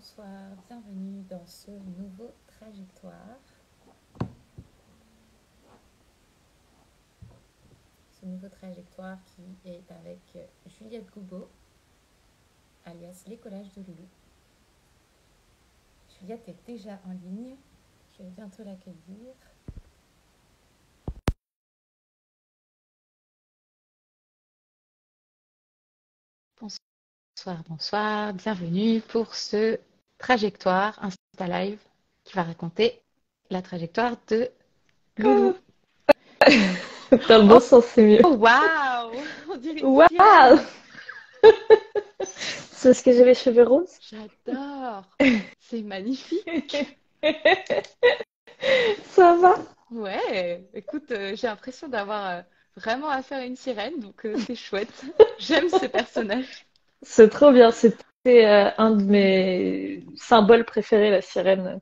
bonsoir, bienvenue dans ce nouveau trajectoire. Ce nouveau trajectoire qui est avec Juliette Goubeau, alias Les Collages de Loulou. Juliette est déjà en ligne, je vais bientôt l'accueillir. Bonsoir, bonsoir, bienvenue pour ce trajectoire Insta Live qui va raconter la trajectoire de Loulou. Dans le bon sens, c'est mieux. Oh waouh, on dirait une Waouh! sirène. C'est parce que j'ai les cheveux roses? J'adore, c'est magnifique. Ça va? Ouais, écoute, j'ai l'impression d'avoir vraiment affaire à une sirène, donc c'est chouette. J'aime ce personnage. C'est trop bien. C'était un de mes symboles préférés, la sirène,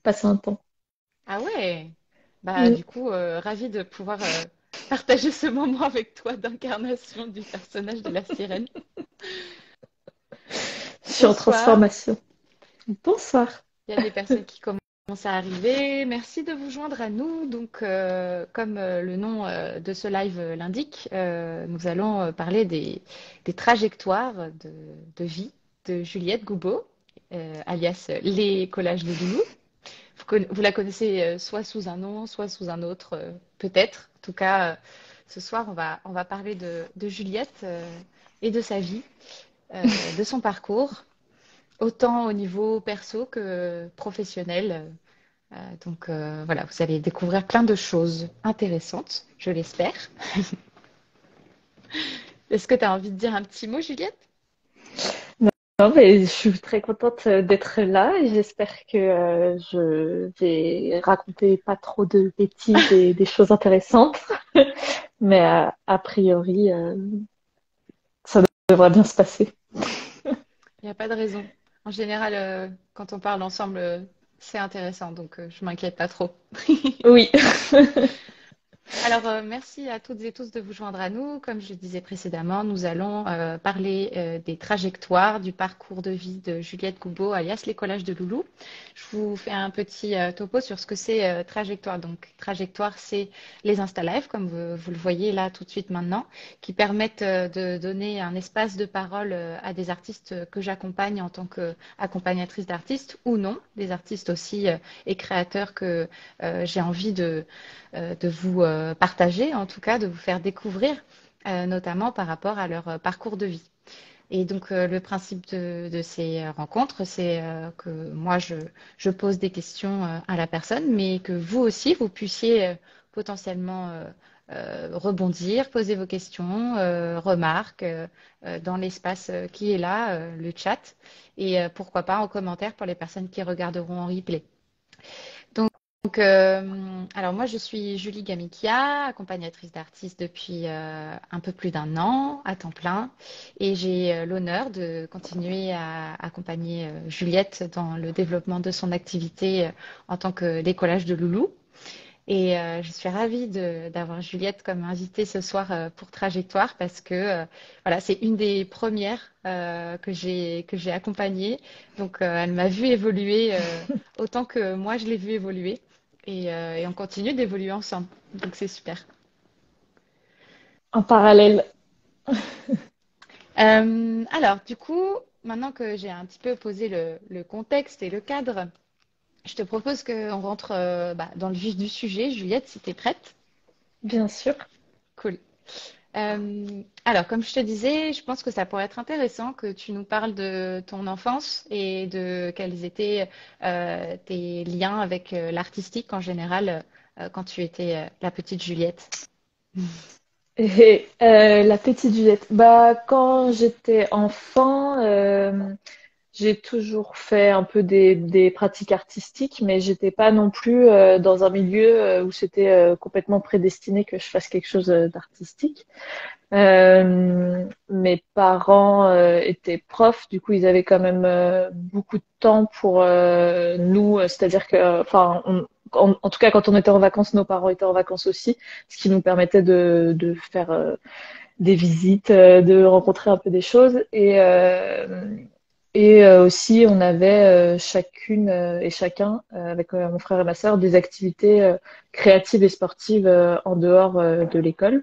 passé un temps. Ah ouais, bah Mm. du coup, ravie de pouvoir partager ce moment avec toi d'incarnation du personnage de la sirène. Je suis en Bonsoir, transformation. Bonsoir. il y a des personnes qui commencent à arriver. Merci de vous joindre à nous. Donc, comme le nom de ce live l'indique, nous allons parler des trajectoires de vie de Juliette Goubeau, alias Les Collages de Loulou. Vous la connaissez soit sous un nom, soit sous un autre, peut-être. En tout cas, ce soir, on va parler de Juliette et de sa vie, de son parcours, autant au niveau perso que professionnel. Voilà, vous allez découvrir plein de choses intéressantes, je l'espère. Est-ce que tu as envie de dire un petit mot, Juliette? Non, mais je suis très contente d'être là et j'espère que je vais raconter pas trop de bêtises et des choses intéressantes. Mais a priori, ça devrait bien se passer. Il n'y a pas de raison. En général, quand on parle ensemble, c'est intéressant, donc je m'inquiète pas trop. Oui. Alors, merci à toutes et tous de vous joindre à nous. Comme je le disais précédemment, nous allons parler des trajectoires du parcours de vie de Juliette Goubeau, alias Les Collages de Loulou. Je vous fais un petit topo sur ce que c'est trajectoire. Donc, trajectoire, c'est les Insta Live, comme vous le voyez là tout de suite maintenant, qui permettent de donner un espace de parole à des artistes que j'accompagne en tant qu'accompagnatrice d'artistes ou non, des artistes aussi et créateurs que j'ai envie de vous partager, en tout cas de vous faire découvrir, notamment par rapport à leur parcours de vie. Et donc le principe de ces rencontres, c'est que moi, je pose des questions à la personne, mais que vous aussi, vous puissiez potentiellement rebondir, poser vos questions, remarques dans l'espace qui est là, le chat, et pourquoi pas en commentaire pour les personnes qui regarderont en replay. Alors moi, je suis Julie Gamikia, accompagnatrice d'artistes depuis un peu plus d'un an, à temps plein, et j'ai l'honneur de continuer à accompagner Juliette dans le développement de son activité en tant que décollage de Loulou. Et je suis ravie d'avoir Juliette comme invitée ce soir pour Trajectoire parce que voilà, c'est une des premières que j'ai accompagnée. Donc elle m'a vue évoluer autant que moi je l'ai vue évoluer et on continue d'évoluer ensemble. Donc c'est super. En parallèle. Alors du coup, maintenant que j'ai un petit peu posé le contexte et le cadre, je te propose qu'on rentre dans le vif du sujet. Juliette, si tu es prête. Bien sûr. Cool. Alors, comme je te disais, je pense que ça pourrait être intéressant que tu nous parles de ton enfance et de quels étaient tes liens avec l'artistique en général quand tu étais la petite Juliette. Et la petite Juliette. Bah, quand j'étais enfant, j'ai toujours fait un peu des pratiques artistiques, mais j'étais pas non plus dans un milieu où c'était complètement prédestiné que je fasse quelque chose d'artistique. Mes parents étaient profs, du coup ils avaient quand même beaucoup de temps pour nous, c'est-à-dire que, enfin, en tout cas quand on était en vacances, nos parents étaient en vacances aussi, ce qui nous permettait de faire des visites, de rencontrer un peu des choses Et aussi, on avait chacune et chacun, avec mon frère et ma sœur, des activités créatives et sportives en dehors de l'école.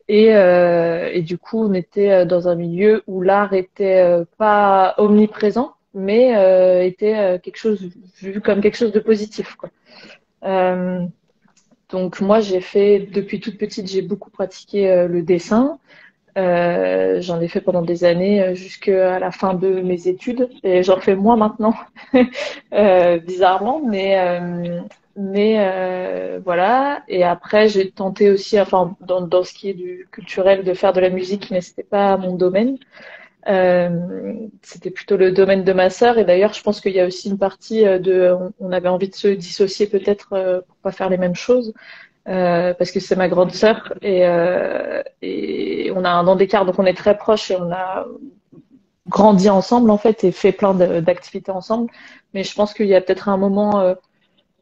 Et du coup, on était dans un milieu où l'art était pas omniprésent, mais était quelque chose vu comme quelque chose de positif, quoi. Euh, donc moi, j'ai fait depuis toute petite, j'ai beaucoup pratiqué le dessin. J'en ai fait pendant des années jusqu'à la fin de mes études et j'en fais moins maintenant, bizarrement, mais voilà. Et après, j'ai tenté aussi, enfin, dans ce qui est du culturel, de faire de la musique, mais c'était pas mon domaine. C'était plutôt le domaine de ma sœur. Et d'ailleurs, je pense qu'il y a aussi une partie on avait envie de se dissocier peut-être pour pas faire les mêmes choses. Parce que c'est ma grande sœur et on a un an d'écart, donc on est très proches et on a grandi ensemble en fait et fait plein d'activités ensemble. Mais je pense qu'il y a peut-être un moment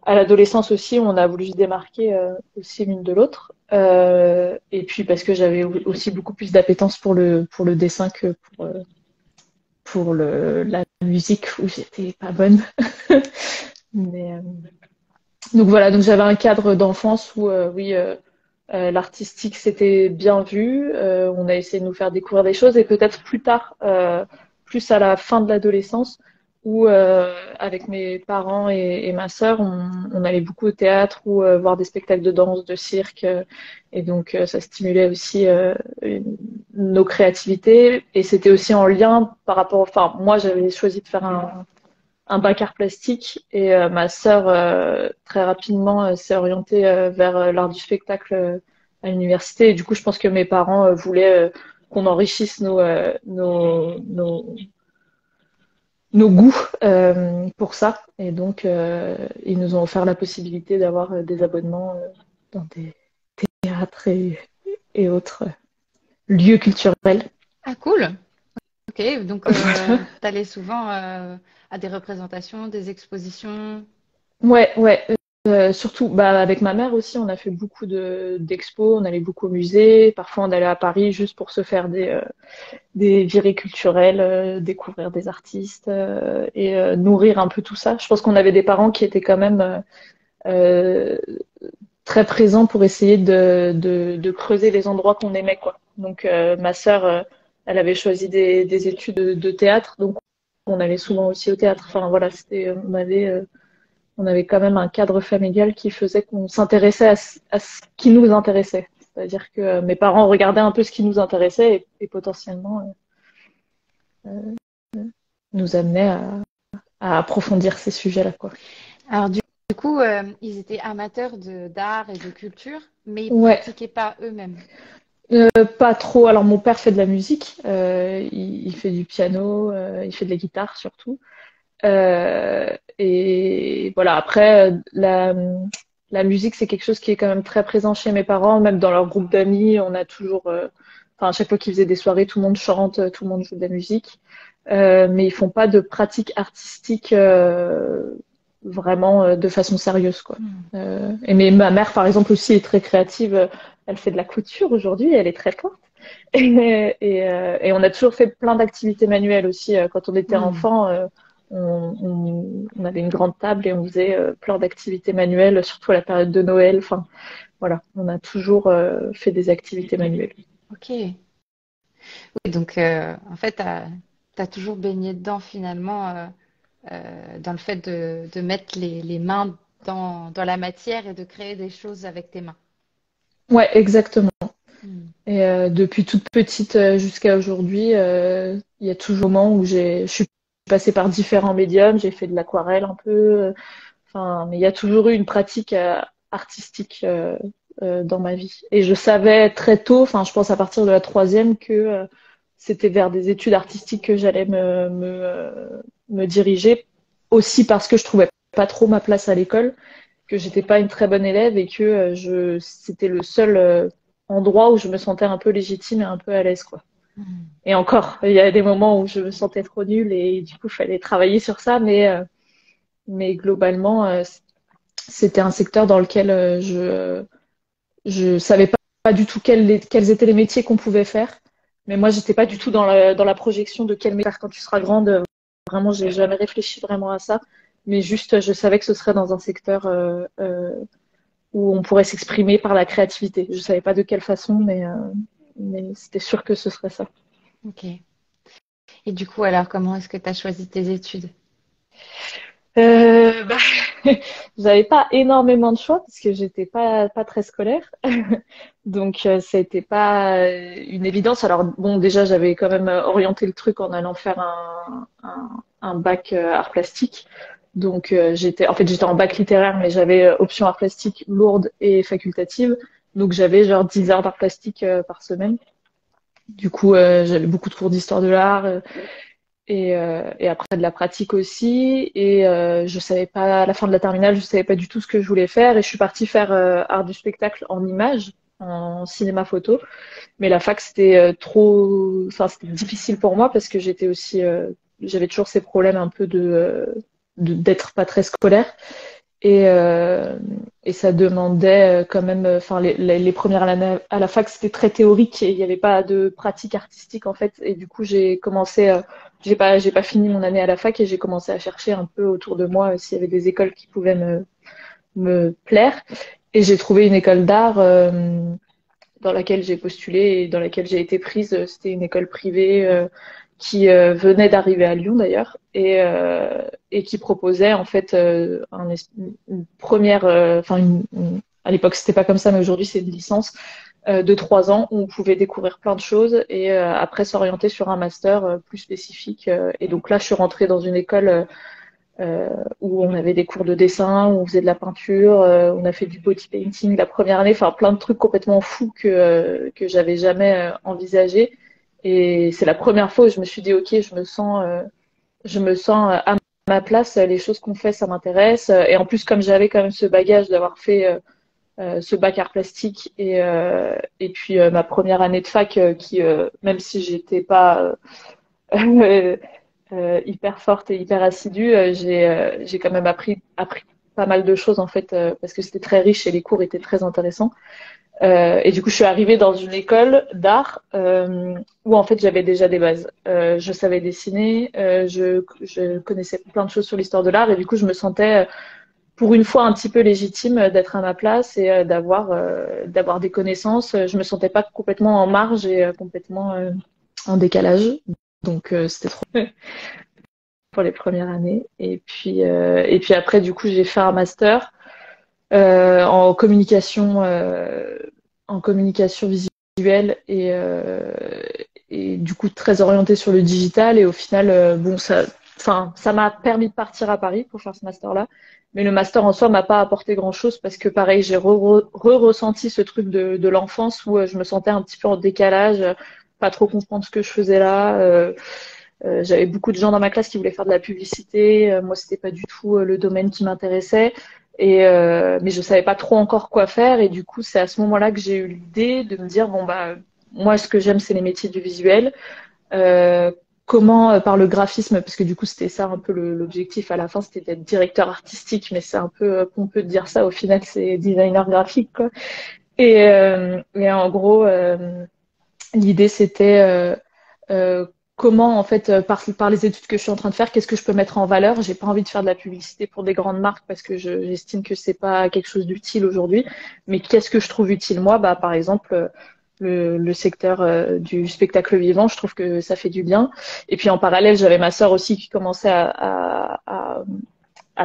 à l'adolescence aussi où on a voulu se démarquer aussi l'une de l'autre. Et puis parce que j'avais aussi beaucoup plus d'appétence pour le dessin que pour la musique où j'étais pas bonne. Mais, donc voilà, donc j'avais un cadre d'enfance où oui, l'artistique c'était bien vu. On a essayé de nous faire découvrir des choses et peut-être plus tard, plus à la fin de l'adolescence, où avec mes parents et ma sœur, on allait beaucoup au théâtre ou voir des spectacles de danse, de cirque, et donc ça stimulait aussi nos créativités et c'était aussi en lien par rapport. Enfin, moi j'avais choisi de faire un bac art plastique et ma sœur très rapidement s'est orientée vers l'art du spectacle à l'université et du coup je pense que mes parents voulaient qu'on enrichisse nos goûts pour ça et donc ils nous ont offert la possibilité d'avoir des abonnements dans des théâtres et autres lieux culturels. Ah, cool. Ok, donc Voilà. t'allais souvent à des représentations, des expositions. Ouais, ouais. Surtout, bah, avec ma mère aussi, on a fait beaucoup d'expos, on allait beaucoup au musée. Parfois, on allait à Paris juste pour se faire des virées culturelles, découvrir des artistes et nourrir un peu tout ça. Je pense qu'on avait des parents qui étaient quand même euh, très présents pour essayer de creuser les endroits qu'on aimait, quoi. Donc, ma sœur, elle avait choisi des études de théâtre, donc on allait souvent aussi au théâtre. Enfin, voilà, on avait quand même un cadre familial qui faisait qu'on s'intéressait à ce qui nous intéressait. C'est-à-dire que mes parents regardaient un peu ce qui nous intéressait et potentiellement nous amenaient à approfondir ces sujets-là, quoi. Alors du coup, ils étaient amateurs d'art et de culture, mais ils Ouais, pratiquaient pas eux-mêmes. pas trop. Alors mon père fait de la musique, il fait du piano, il fait de la guitare surtout. Et voilà, après, la musique, c'est quelque chose qui est quand même très présent chez mes parents, même dans leur groupe d'amis, on a toujours, enfin, à chaque fois qu'ils faisaient des soirées, tout le monde chante, tout le monde joue de la musique. Mais ils font pas de pratique artistique vraiment de façon sérieuse, quoi. Hmm. Mais ma mère, par exemple, aussi est très créative. Elle fait de la couture aujourd'hui, elle est très forte. Et on a toujours fait plein d'activités manuelles aussi. Quand on était Hmm. enfant, on avait une grande table et on faisait plein d'activités manuelles, surtout à la période de Noël. Enfin, voilà, on a toujours fait des activités manuelles. Ok. Oui, donc en fait, tu as toujours baigné dedans finalement, dans le fait de mettre les mains dans la matière et de créer des choses avec tes mains. Ouais, exactement. Hmm. Et depuis toute petite jusqu'à aujourd'hui, il y a toujours un moment où je suis passée par différents médiums, j'ai fait de l'aquarelle un peu, enfin, mais il y a toujours eu une pratique artistique dans ma vie. Et je savais très tôt, enfin, je pense à partir de la troisième, que c'était vers des études artistiques que j'allais me diriger, aussi parce que je trouvais pas trop ma place à l'école, que j'étais pas une très bonne élève et que c'était le seul endroit où je me sentais un peu légitime et un peu à l'aise, quoi. Hmm. Et encore, il y a des moments où je me sentais trop nulle et du coup, il fallait travailler sur ça, mais globalement, c'était un secteur dans lequel je savais pas du tout quels étaient les métiers qu'on pouvait faire. Mais moi, j'étais pas du tout dans la projection de quel métier faire quand tu seras grande. vraiment, j'ai jamais réfléchi vraiment à ça, mais juste, je savais que ce serait dans un secteur où on pourrait s'exprimer par la créativité. Je savais pas de quelle façon, mais c'était sûr que ce serait ça. Ok. Et du coup, alors, comment est-ce que tu as choisi tes études? Bah, j'avais pas énormément de choix parce que j'étais pas très scolaire, donc ça a été pas une évidence. Alors bon, déjà j'avais quand même orienté le truc en allant faire un bac art plastique. Donc j'étais en fait j'étais en bac littéraire, mais j'avais option art plastique lourde et facultative. Donc j'avais genre 10 heures d'art plastique par semaine. Du coup j'avais beaucoup de cours d'histoire de l'art. Et après de la pratique aussi. Et je savais pas, à la fin de la terminale, je savais pas du tout ce que je voulais faire. Et je suis partie faire art du spectacle en images, en cinéma photo. Mais la fac, c'était enfin, c'était difficile pour moi parce que j'étais aussi, j'avais toujours ces problèmes un peu d'être pas très scolaire. Et, euh, et ça demandait quand même, enfin les premières années à la fac c'était très théorique et il n'y avait pas de pratique artistique en fait. Et du coup j'ai commencé, j'ai pas fini mon année à la fac et j'ai commencé à chercher un peu autour de moi s'il y avait des écoles qui pouvaient me plaire. Et j'ai trouvé une école d'art dans laquelle j'ai postulé et dans laquelle j'ai été prise. C'était une école privée qui venait d'arriver à Lyon d'ailleurs et qui proposait en fait une première, enfin à l'époque c'était pas comme ça, mais aujourd'hui c'est une licence de 3 ans où on pouvait découvrir plein de choses et après s'orienter sur un master plus spécifique. Et donc là je suis rentrée dans une école où on avait des cours de dessin, où on faisait de la peinture, on a fait du body painting la première année, enfin plein de trucs complètement fous que j'avais jamais envisagé. Et c'est la première fois où je me suis dit, ok, je me sens à ma place, les choses qu'on fait, ça m'intéresse. Et en plus, comme j'avais quand même ce bagage d'avoir fait ce bac art plastique et puis ma première année de fac, qui, même si j'étais pas hyper forte et hyper assidue, j'ai quand même appris pas mal de choses en fait parce que c'était très riche et les cours étaient très intéressants. Et du coup, je suis arrivée dans une école d'art où en fait j'avais déjà des bases. Je savais dessiner, je connaissais plein de choses sur l'histoire de l'art et du coup, je me sentais pour une fois un petit peu légitime d'être à ma place et d'avoir des connaissances. Je me sentais pas complètement en marge et complètement en décalage. Donc c'était trop pour les premières années. Et puis après, du coup, j'ai fait un master en communication visuelle et du coup très orienté sur le digital. Et au final, bon, enfin, ça m'a permis de partir à Paris pour faire ce master-là. Mais le master en soi m'a pas apporté grand-chose parce que pareil, j'ai ressenti ce truc de l'enfance où je me sentais un petit peu en décalage, pas trop comprendre ce que je faisais là. J'avais beaucoup de gens dans ma classe qui voulaient faire de la publicité. Moi, c'était pas du tout le domaine qui m'intéressait. Mais je savais pas trop encore quoi faire. Et du coup, c'est à ce moment-là que j'ai eu l'idée de me dire, bon, bah, moi, ce que j'aime, c'est les métiers du visuel. Euh, comment, par le graphisme, parce que du coup, c'était ça un peu l'objectif à la fin, c'était d'être directeur artistique, mais c'est un peu pompeux de dire ça. Au final, c'est designer graphique, quoi. Et en gros, l'idée, c'était comment, en fait, par les études que je suis en train de faire, qu'est-ce que je peux mettre en valeur. J'ai pas envie de faire de la publicité pour des grandes marques parce que j'estime que c'est pas quelque chose d'utile aujourd'hui. Mais qu'est-ce que je trouve utile moi? Bah, par exemple, le secteur du spectacle vivant, je trouve que ça fait du bien. Et puis en parallèle, j'avais ma sœur aussi qui commençait à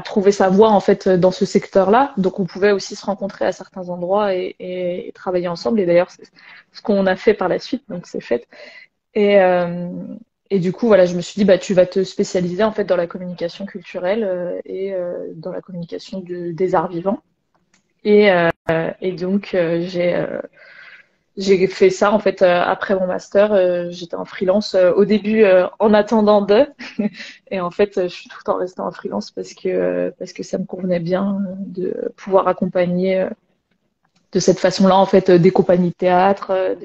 trouver sa voie en fait dans ce secteur-là. Donc on pouvait aussi se rencontrer à certains endroits et travailler ensemble. Et d'ailleurs, c'est ce qu'on a fait par la suite. Donc c'est fait. Et, euh, et du coup, voilà, je me suis dit, bah, tu vas te spécialiser en fait dans la communication culturelle et dans la communication des arts vivants. Et donc, j'ai fait ça en fait après mon master. J'étais en freelance au début en attendant de, et en fait, je suis tout le temps restée en freelance parce que ça me convenait bien de pouvoir accompagner de cette façon-là en fait des compagnies de théâtre,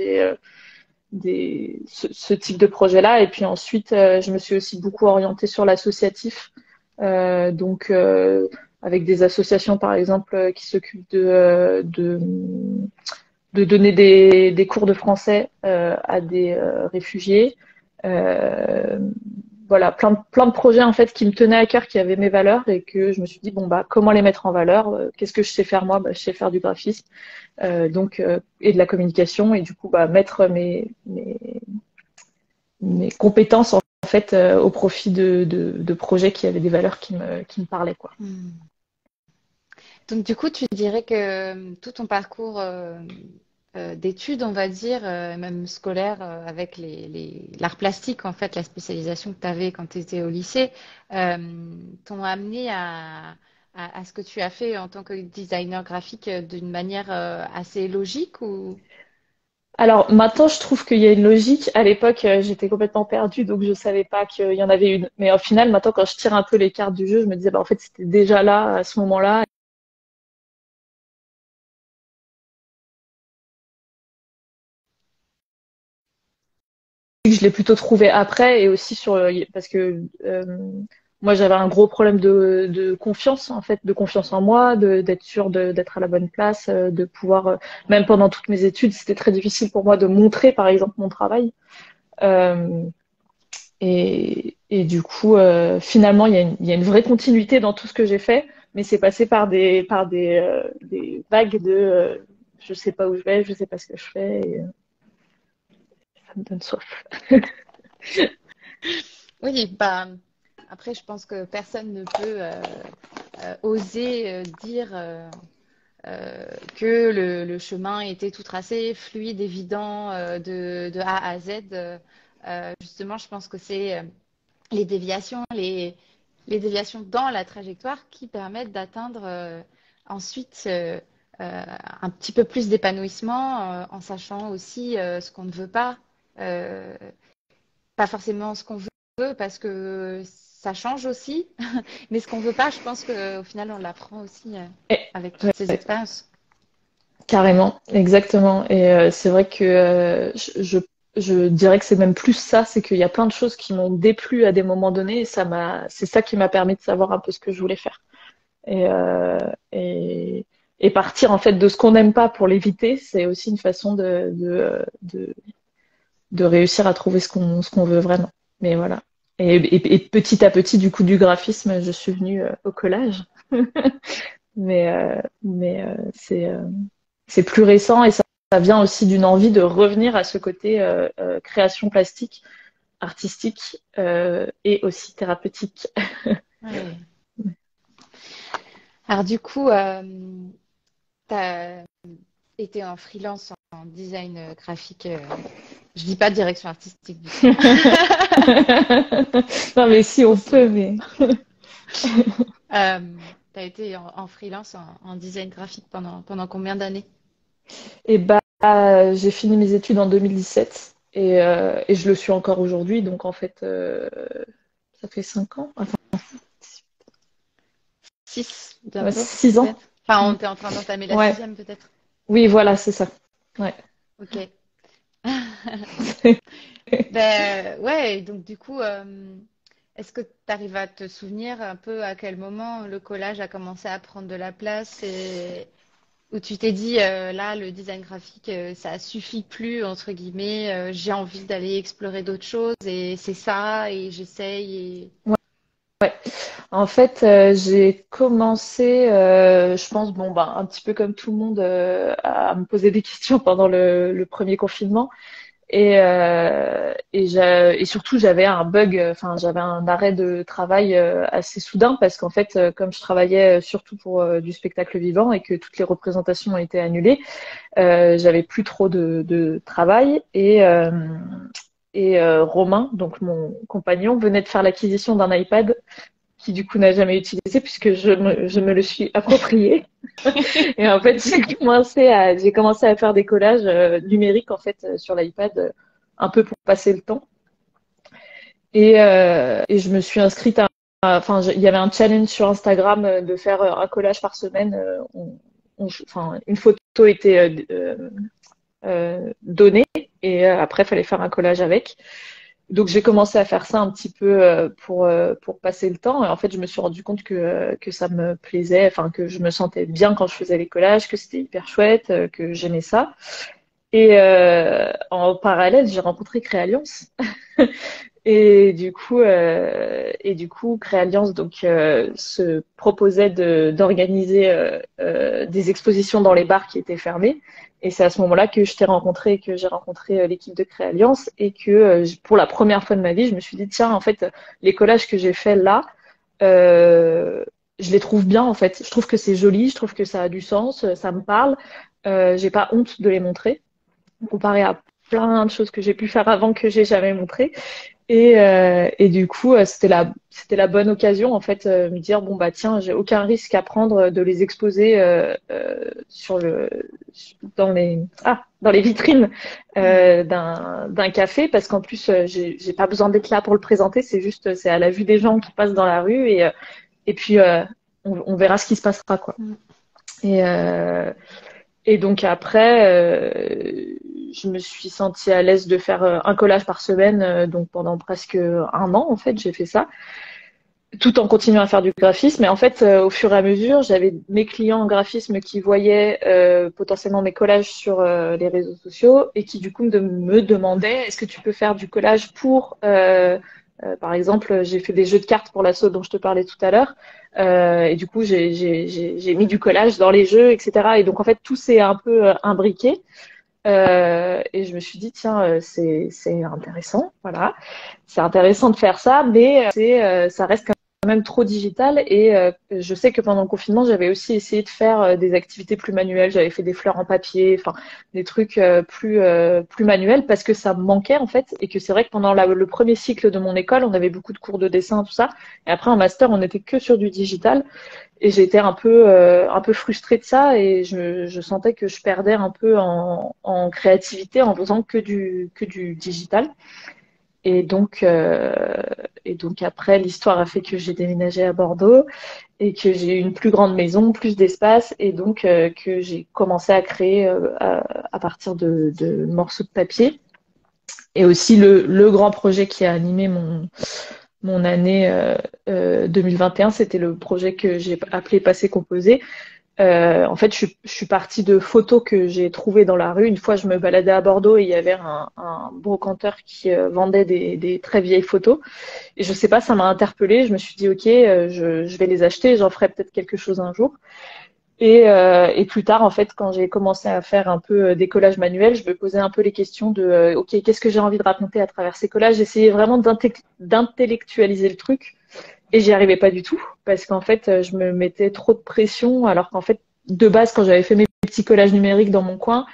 ce type de projet-là. Et puis ensuite, je me suis aussi beaucoup orientée sur l'associatif. Donc, avec des associations, par exemple, qui s'occupent de donner des cours de français à des réfugiés. Euh, voilà, plein de projets en fait qui me tenaient à cœur, qui avaient mes valeurs et que je me suis dit bon bah comment les mettre en valeur? Qu'est-ce que je sais faire moi? Bah, je sais faire du graphisme, et de la communication et du coup bah mettre mes compétences en fait au profit de projets qui avaient des valeurs qui me parlaient quoi. Hmm. Donc, du coup, tu dirais que tout ton parcours d'études, on va dire, même scolaire, avec l'art plastique, en fait, la spécialisation que tu avais quand tu étais au lycée, t'ont amené à ce que tu as fait en tant que designer graphique d'une manière assez logique ou... Alors maintenant, je trouve qu'il y a une logique. À l'époque, j'étais complètement perdue, donc je savais pas qu'il y en avait une. Mais au final, maintenant, quand je tire un peu les cartes du jeu, je me disais, bah, en fait, c'était déjà là, à ce moment-là. Je l'ai plutôt trouvé après et aussi parce que moi, j'avais un gros problème de confiance, en fait, de confiance en moi, d'être sûre d'être à la bonne place, de pouvoir, même pendant toutes mes études, c'était très difficile pour moi de montrer, par exemple, mon travail. Euh, et du coup, finalement, il y a une vraie continuité dans tout ce que j'ai fait, mais c'est passé par des vagues je sais pas où je vais, je sais pas ce que je fais, et ça me donne soif. Oui, bah, après, je pense que personne ne peut oser dire que le chemin était tout tracé, fluide, évident, de A à Z. Justement, je pense que c'est les déviations, les déviations dans la trajectoire qui permettent d'atteindre ensuite un petit peu plus d'épanouissement en sachant aussi ce qu'on ne veut pas. Euh, Pas forcément ce qu'on veut parce que ça change aussi, mais ce qu'on veut pas, je pense qu'au final, on l'apprend aussi Et, avec toutes ces ouais, expériences. carrément, exactement. Et c'est vrai que je dirais que c'est même plus ça, c'est qu'il y a plein de choses qui m'ont déplu à des moments donnés, et c'est ça qui m'a permis de savoir un peu ce que je voulais faire. Et, euh, et, et partir en fait de ce qu'on n'aime pas pour l'éviter, c'est aussi une façon de réussir à trouver ce qu'on veut vraiment. Mais voilà. Et petit à petit, du coup, du graphisme, je suis venue au collage. Mais c'est plus récent et ça vient aussi d'une envie de revenir à ce côté création plastique, artistique et aussi thérapeutique. Ouais. Alors du coup, tu as été en freelance en design graphique. Je dis pas direction artistique du coup. Non, mais si on Possible. peut, mais. Tu as été en freelance en design graphique pendant combien d'années? Et bah, j'ai fini mes études en 2017 et je le suis encore aujourd'hui. Donc, en fait, ça fait 5 ans, enfin, 6 bientôt, 6 ans. peut-être. Enfin, Mm. on était en train d'entamer la Ouais, sixième, peut-être. oui, voilà, c'est ça. Ouais. Ok. Ben ouais, donc du coup, est-ce que tu arrives à te souvenir un peu à quel moment le collage a commencé à prendre de la place et où tu t'es dit là, le design graphique, ça suffit plus, entre guillemets, j'ai envie d'aller explorer d'autres choses et c'est ça et j'essaye et... En fait, j'ai commencé, je pense, bon, bah, un petit peu comme tout le monde, à me poser des questions pendant le premier confinement. Et surtout, j'avais un bug, enfin, j'avais un arrêt de travail assez soudain parce qu'en fait, comme je travaillais surtout pour du spectacle vivant et que toutes les représentations ont été annulées, j'avais plus trop de travail et Romain, donc mon compagnon, venait de faire l'acquisition d'un iPad qui du coup n'a jamais utilisé puisque je me le suis approprié. Et en fait, j'ai commencé à faire des collages numériques en fait sur l'iPad, un peu pour passer le temps. Et je me suis inscrite enfin, il y avait un challenge sur Instagram de faire un collage par semaine. Enfin, une photo était donnée et après, il fallait faire un collage avec. Donc j'ai commencé à faire ça un petit peu pour passer le temps. Et en fait, je me suis rendu compte que ça me plaisait, enfin que je me sentais bien quand je faisais les collages, que c'était hyper chouette, que j'aimais ça. Et en parallèle, j'ai rencontré Créalliance. Et du coup, Créalliance donc se proposait d'organiser des expositions dans les bars qui étaient fermés. Et c'est à ce moment-là que je t'ai rencontré, que j'ai rencontré l'équipe de Créalliance, et que pour la première fois de ma vie, je me suis dit tiens, en fait, les collages que j'ai faits là, euh, je les trouve bien en fait. Je trouve que c'est joli, je trouve que ça a du sens, ça me parle. J'ai pas honte de les montrer, comparé à plein de choses que j'ai pu faire avant que j'ai jamais montré. Et du coup, c'était la bonne occasion, en fait, me dire, bon, bah, tiens, j'ai aucun risque à prendre de les exposer dans les vitrines d'un café, parce qu'en plus, j'ai pas besoin d'être là pour le présenter, c'est à la vue des gens qui passent dans la rue, et puis, on verra ce qui se passera, quoi. Mm. Et, euh, et donc après, je me suis sentie à l'aise de faire un collage par semaine. Donc pendant presque un an, en fait, j'ai fait ça, tout en continuant à faire du graphisme. Et en fait, au fur et à mesure, j'avais mes clients en graphisme qui voyaient potentiellement mes collages sur les réseaux sociaux et qui du coup me demandaient, est-ce que tu peux faire du collage pour par exemple, j'ai fait des jeux de cartes pour l'assaut dont je te parlais tout à l'heure. Et du coup, j'ai mis du collage dans les jeux, etc. Et donc, en fait, tout s'est un peu imbriqué. Et je me suis dit, tiens, c'est intéressant, voilà. C'est intéressant de faire ça, mais ça reste quand même trop digital. Et je sais que pendant le confinement, j'avais aussi essayé de faire des activités plus manuelles. J'avais fait des fleurs en papier, enfin des trucs plus manuels parce que ça me manquait en fait. Et que c'est vrai que pendant le premier cycle de mon école, on avait beaucoup de cours de dessin, tout ça. Et après, en master, on n'était que sur du digital. Et j'étais un peu frustrée de ça et je sentais que je perdais un peu en créativité en faisant que du digital. Et donc, euh, et donc après, l'histoire a fait que j'ai déménagé à Bordeaux et que j'ai eu une plus grande maison, plus d'espace, et donc que j'ai commencé à créer à partir de morceaux de papier. Et aussi le grand projet qui a animé mon année 2021, c'était le projet que j'ai appelé Passé Composé. En fait, je suis partie de photos que j'ai trouvées dans la rue. Une fois, je me baladais à Bordeaux et il y avait un brocanteur qui vendait des très vieilles photos. Et je sais pas, ça m'a interpellée. Je me suis dit, ok, je vais les acheter. J'en ferai peut-être quelque chose un jour. Et plus tard, en fait, quand j'ai commencé à faire un peu des collages manuels, je me posais un peu les questions de, ok, qu'est-ce que j'ai envie de raconter à travers ces collages? J'essayais vraiment d'intellectualiser le truc. Et j'y arrivais pas du tout parce qu'en fait, je me mettais trop de pression alors qu'en fait, de base, quand j'avais fait mes petits collages numériques dans mon coin,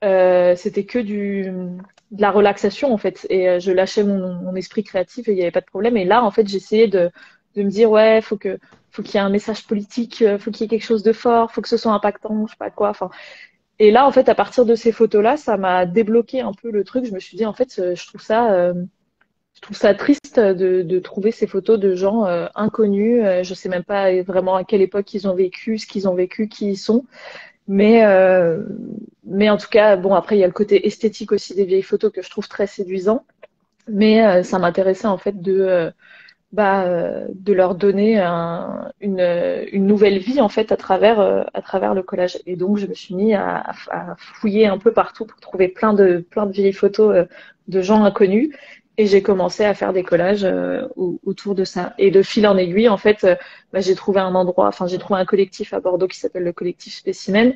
c'était que de la relaxation en fait. Et je lâchais mon esprit créatif et il n'y avait pas de problème. Et là, en fait, j'essayais de me dire, ouais, faut qu'il y ait un message politique, faut qu'il y ait quelque chose de fort, faut que ce soit impactant, je sais pas quoi. Enfin, et là, en fait, à partir de ces photos-là, ça m'a débloqué un peu le truc. Je me suis dit, en fait, je trouve ça triste de trouver ces photos de gens inconnus. Je sais même pas vraiment à quelle époque ils ont vécu, ce qu'ils ont vécu, qui ils sont. Mais en tout cas, bon, après, il y a le côté esthétique aussi des vieilles photos que je trouve très séduisant. Mais ça m'intéressait en fait de leur donner une nouvelle vie en fait à travers le collage. Et donc, je me suis mis à fouiller un peu partout pour trouver plein de vieilles photos de gens inconnus. Et j'ai commencé à faire des collages autour de ça. Et de fil en aiguille, en fait, j'ai trouvé un endroit, enfin, j'ai trouvé un collectif à Bordeaux qui s'appelle le collectif Spécimen,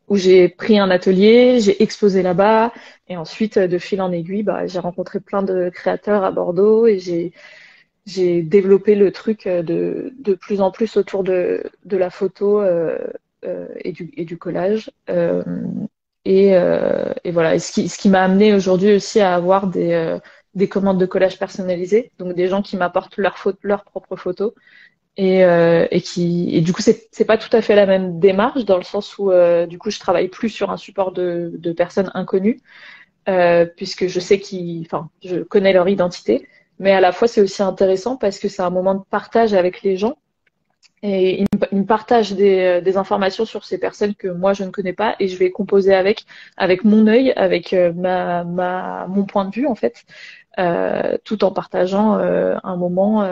où j'ai pris un atelier, j'ai exposé là-bas. Et ensuite, de fil en aiguille, j'ai rencontré plein de créateurs à Bordeaux et j'ai développé le truc de plus en plus autour de la photo et du collage. Et voilà. Et ce qui m'a amené aujourd'hui aussi à avoir des commandes de collage personnalisées, donc des gens qui m'apportent leurs propres photos. Et du coup, c'est pas tout à fait la même démarche dans le sens où du coup, je travaille plus sur un support de personnes inconnues puisque enfin, je connais leur identité, mais à la fois c'est aussi intéressant parce que c'est un moment de partage avec les gens et ils me partagent des informations sur ces personnes que moi je ne connais pas et je vais composer avec mon œil, avec mon point de vue en fait, tout en partageant un moment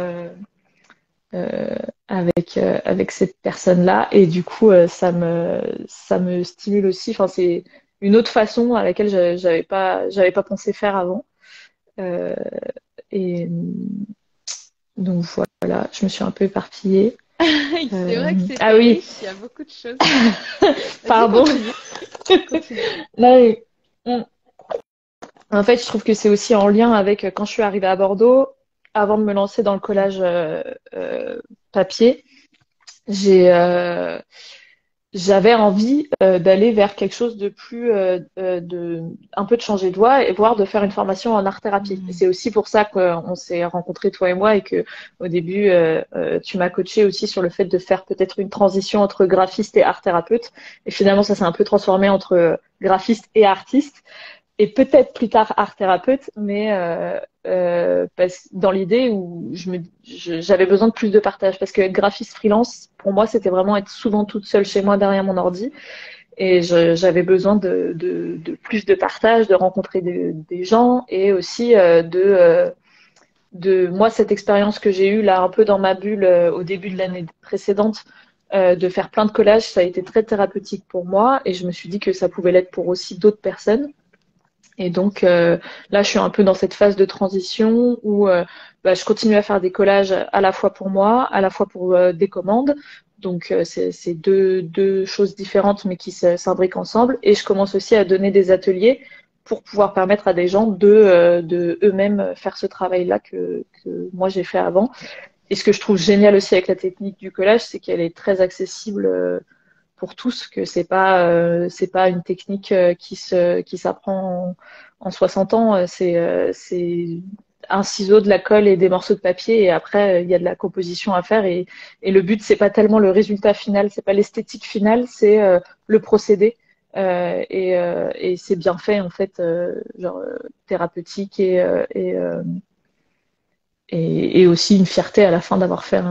avec cette personne-là et du coup ça me stimule aussi. Enfin, c'est une autre façon à laquelle j'avais pas pensé faire avant. Euh, et donc voilà, je me suis un peu éparpillée. C'est vrai que c'est Ah très oui, riche, il y a beaucoup de choses. Vas-y, pardon. continue, continue. Là, en fait, je trouve que c'est aussi en lien avec quand je suis arrivée à Bordeaux, avant de me lancer dans le collage euh, papier, j'ai j'avais envie d'aller vers quelque chose de plus, un peu de changer de voie et voire de faire une formation en art-thérapie. Et Mm. c'est aussi pour ça qu'on s'est rencontrés, toi et moi, et que au début, tu m'as coaché aussi sur le fait de faire peut-être une transition entre graphiste et art-thérapeute. Et finalement, ça s'est un peu transformé entre graphiste et artiste et peut-être plus tard art thérapeute, mais dans l'idée où j'avais besoin de plus de partage, parce que être graphiste freelance, pour moi, c'était vraiment être souvent toute seule chez moi derrière mon ordi, et j'avais besoin de plus de partage, de rencontrer des gens, et aussi de moi cette expérience que j'ai eue là un peu dans ma bulle au début de l'année précédente. De faire plein de collages, ça a été très thérapeutique pour moi et je me suis dit que ça pouvait l'être pour aussi d'autres personnes. Et donc là, je suis un peu dans cette phase de transition où je continue à faire des collages à la fois pour moi, à la fois pour des commandes. Donc c'est deux choses différentes mais qui s'imbriquent ensemble. Et je commence aussi à donner des ateliers pour pouvoir permettre à des gens de eux-mêmes faire ce travail-là que moi j'ai fait avant. Et ce que je trouve génial aussi avec la technique du collage, c'est qu'elle est très accessible pour tous, que c'est pas une technique qui s'apprend en 60 ans. C'est un ciseau, de la colle et des morceaux de papier, et après il y a de la composition à faire. Et le but, c'est pas tellement le résultat final, c'est pas l'esthétique finale, c'est le procédé. Et c'est bien fait en fait, genre thérapeutique et aussi une fierté à la fin d'avoir fait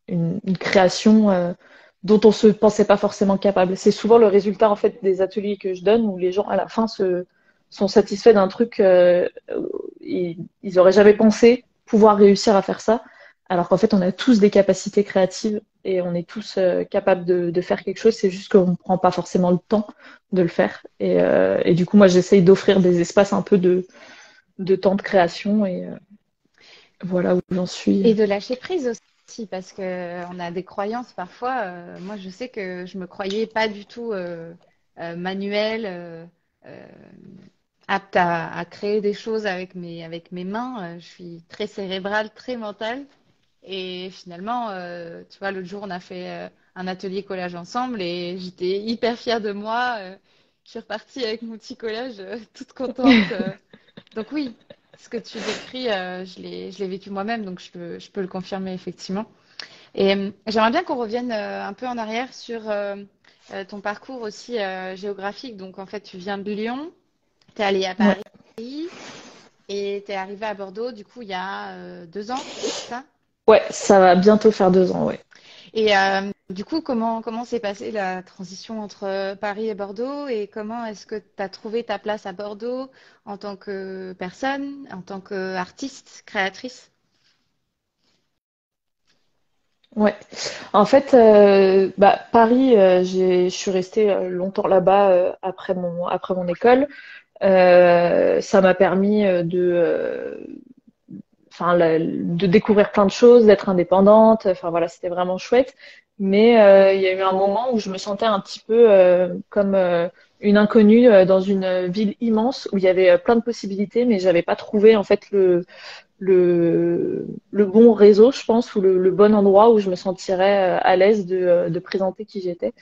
une création dont on se pensait pas forcément capable. C'est souvent le résultat en fait des ateliers que je donne où les gens à la fin sont satisfaits d'un truc, ils auraient jamais pensé pouvoir réussir à faire ça, alors qu'en fait on a tous des capacités créatives et on est tous capables de faire quelque chose. C'est juste qu'on ne prend pas forcément le temps de le faire. Et du coup moi j'essaye d'offrir des espaces un peu de temps de création et voilà où j'en suis. Et de lâcher prise aussi, parce que on a des croyances parfois. Moi, je sais que je me croyais pas du tout manuelle, euh, apte à créer des choses avec mes mains. Je suis très cérébrale, très mentale. Et finalement, tu vois, l'autre jour, on a fait un atelier collage ensemble et j'étais hyper fière de moi. Je suis repartie avec mon petit collage, toute contente. Donc oui, ce que tu décris, je l'ai vécu moi-même, donc je peux le confirmer effectivement. Et j'aimerais bien qu'on revienne un peu en arrière sur ton parcours aussi géographique. Donc en fait, tu viens de Lyon, tu es allé à Ouais, Paris et tu es arrivé à Bordeaux, du coup, il y a 2 ans, c'est ça? ouais, ça va bientôt faire 2 ans, ouais. Et du coup, comment s'est passée la transition entre Paris et Bordeaux et comment est-ce que tu as trouvé ta place à Bordeaux en tant que personne, en tant qu'artiste, créatrice? Ouais. En fait, Paris, je suis restée longtemps là-bas après mon école. Ça m'a permis de découvrir plein de choses, d'être indépendante. Enfin voilà, c'était vraiment chouette. Mais il y a eu un moment où je me sentais un petit peu comme une inconnue dans une ville immense où il y avait plein de possibilités, mais j'avais pas trouvé en fait le bon réseau, je pense, ou le bon endroit où je me sentirais à l'aise de présenter qui j'étais.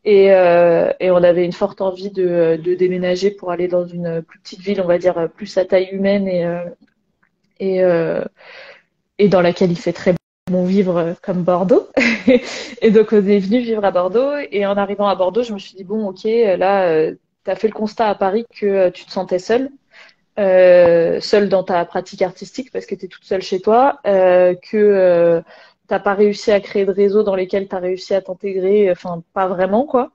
Et on avait une forte envie de déménager pour aller dans une plus petite ville, on va dire, plus à taille humaine et, euh, et dans laquelle il fait très bon vivre comme Bordeaux. Et donc on est venu vivre à Bordeaux. Et en arrivant à Bordeaux, je me suis dit, bon, ok, là, tu as fait le constat à Paris que tu te sentais seule. Seule dans ta pratique artistique parce que tu es toute seule chez toi, que t'as pas réussi à créer de réseau dans lesquels tu as réussi à t'intégrer, enfin pas vraiment quoi.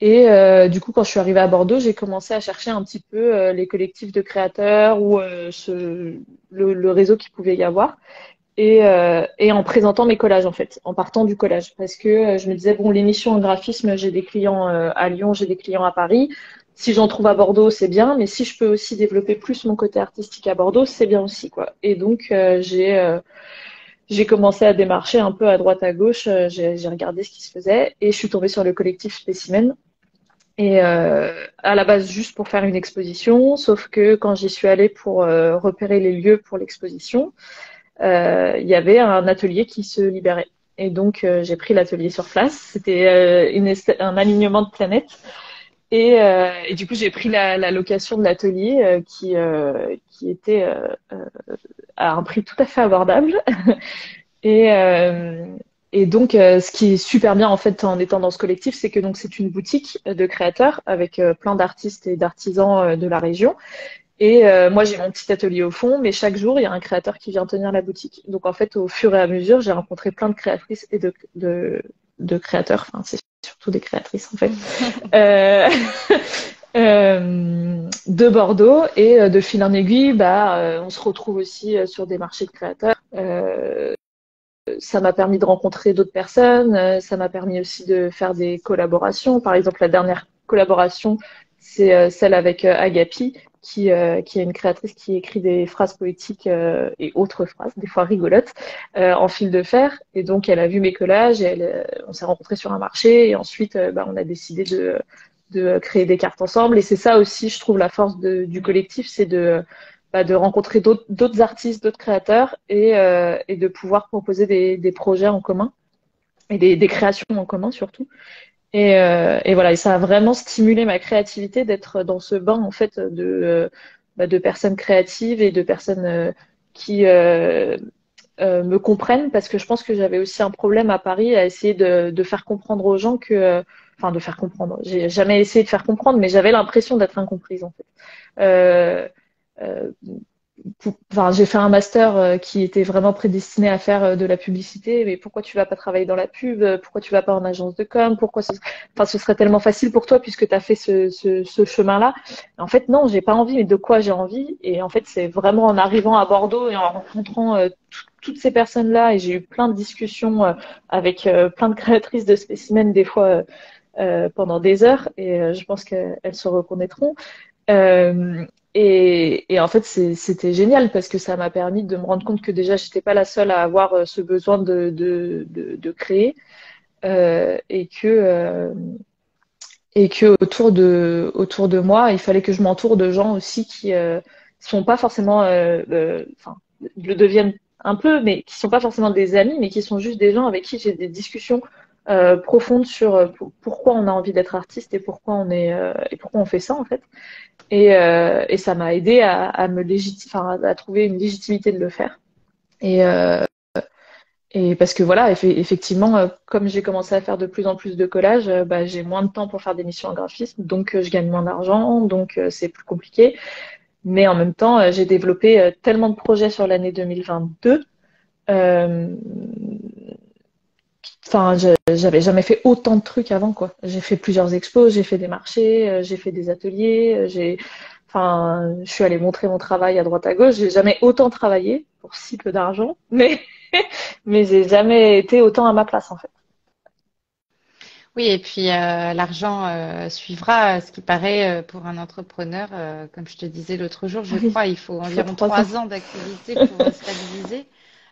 Et du coup, quand je suis arrivée à Bordeaux, j'ai commencé à chercher un petit peu les collectifs de créateurs ou le réseau qu'il pouvait y avoir. Et en présentant mes collages en fait, en partant du collage, parce que je me disais bon, l'émission en graphisme, j'ai des clients à Lyon, j'ai des clients à Paris, si j'en trouve à Bordeaux, c'est bien, mais si je peux aussi développer plus mon côté artistique à Bordeaux, c'est bien aussi, quoi. Et donc, j'ai commencé à démarcher un peu à droite à gauche. J'ai regardé ce qui se faisait et je suis tombée sur le collectif Spécimen. Et à la base, juste pour faire une exposition, sauf que quand j'y suis allée pour repérer les lieux pour l'exposition, il y avait un atelier qui se libérait. Et donc, j'ai pris l'atelier sur place. C'était un alignement de planètes. Et du coup, j'ai pris la location de l'atelier qui était à un prix tout à fait abordable. Et, euh, et donc, ce qui est super bien en fait en étant dans ce collectif, c'est que donc c'est une boutique de créateurs avec plein d'artistes et d'artisans de la région. Et moi, j'ai mon petit atelier au fond, mais chaque jour, il y a un créateur qui vient tenir la boutique. Donc, en fait, au fur et à mesure, j'ai rencontré plein de créatrices et de créateurs. Enfin, c'est surtout des créatrices, en fait. Euh, de Bordeaux. Et de fil en aiguille, on se retrouve aussi sur des marchés de créateurs. Ça m'a permis de rencontrer d'autres personnes. Ça m'a permis aussi de faire des collaborations. Par exemple, la dernière collaboration, c'est celle avec Agapi, qui est une créatrice qui écrit des phrases poétiques et autres phrases, des fois rigolotes, en fil de fer. Et donc, elle a vu mes collages et on s'est rencontrés sur un marché. Et ensuite, on a décidé de créer des cartes ensemble. Et c'est ça aussi, je trouve, la force du collectif, c'est de rencontrer d'autres artistes, d'autres créateurs et de pouvoir proposer des projets en commun et des créations en commun surtout. Et voilà, et ça a vraiment stimulé ma créativité d'être dans ce bain en fait de personnes créatives et de personnes qui me comprennent parce que je pense que j'avais aussi un problème à Paris à essayer de faire comprendre aux gens enfin de faire comprendre. J'ai jamais essayé de faire comprendre, mais j'avais l'impression d'être incomprise en fait. Euh, euh, Enfin, j'ai fait un master qui était vraiment prédestiné à faire de la publicité, mais pourquoi tu vas pas travailler dans la pub? Pourquoi tu vas pas en agence de com? Enfin, ce serait tellement facile pour toi puisque tu as fait ce chemin-là. En fait, non, j'ai pas envie, mais de quoi j'ai envie? Et en fait, c'est vraiment en arrivant à Bordeaux et en rencontrant toutes ces personnes-là, et j'ai eu plein de discussions avec plein de créatrices de spécimens, des fois pendant des heures, et je pense qu'elles se reconnaîtront. Euh, et en fait, c'était génial parce que ça m'a permis de me rendre compte que déjà, j'étais pas la seule à avoir ce besoin de créer et que autour de moi, il fallait que je m'entoure de gens aussi qui sont pas forcément, enfin, le deviennent un peu, mais qui sont pas forcément des amis, mais qui sont juste des gens avec qui j'ai des discussions profondes sur pourquoi on a envie d'être artiste et pourquoi et pourquoi on fait ça en fait. Et ça m'a aidé enfin, à trouver une légitimité de le faire. Et, euh, et parce que voilà, effectivement, comme j'ai commencé à faire de plus en plus de collages, j'ai moins de temps pour faire des missions en graphisme, donc je gagne moins d'argent, donc c'est plus compliqué. Mais en même temps, j'ai développé tellement de projets sur l'année 2022. Euh, Enfin, j'avais jamais fait autant de trucs avant, quoi. J'ai fait plusieurs expos, j'ai fait des marchés, j'ai fait des ateliers, enfin, je suis allée montrer mon travail à droite à gauche. J'ai jamais autant travaillé pour si peu d'argent, mais mais j'ai jamais été autant à ma place, en fait. Oui, et puis l'argent suivra, ce qui paraît pour un entrepreneur, comme je te disais l'autre jour, je Oui, crois, il faut il faut environ 3 ans. 3 ans d'activité pour stabiliser.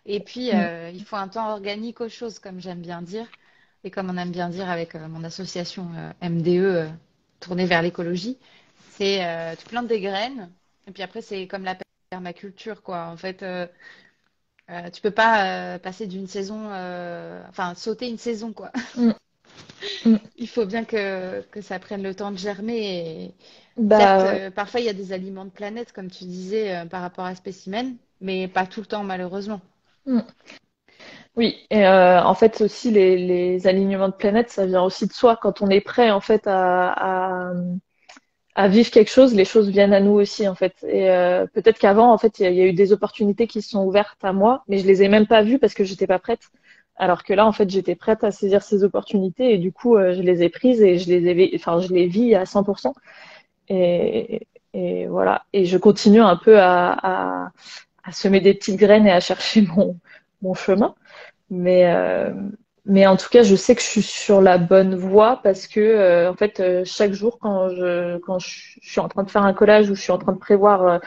Et puis, Mm, il faut un temps organique aux choses, comme j'aime bien dire, et comme on aime bien dire avec mon association MDE, tournée vers l'écologie. C'est tu plantes des graines, et puis après, c'est comme la permaculture, quoi. En fait, tu peux pas passer d'une saison, enfin, sauter une saison, quoi. mm, mm. Il faut bien que ça prenne le temps de germer. Et certes, Bah ouais. parfois il y a des aliments de planète, comme tu disais, par rapport à spécimen, mais pas tout le temps, malheureusement. Mm. Oui, et en fait aussi les alignements de planètes, ça vient aussi de soi. Quand on est prêt en fait à vivre quelque chose, les choses viennent à nous aussi en fait. Et peut-être qu'avant en fait il y a eu des opportunités qui se sont ouvertes à moi, mais je les ai même pas vues parce que j'étais pas prête. Alors que là en fait j'étais prête à saisir ces opportunités et du coup je les ai prises et enfin je les vis à 100%. Et voilà. Et je continue un peu à semer des petites graines et à chercher mon chemin. Mais Mais en tout cas, je sais que je suis sur la bonne voie parce que, en fait, chaque jour, je suis en train de faire un collage ou je suis en train de prévoir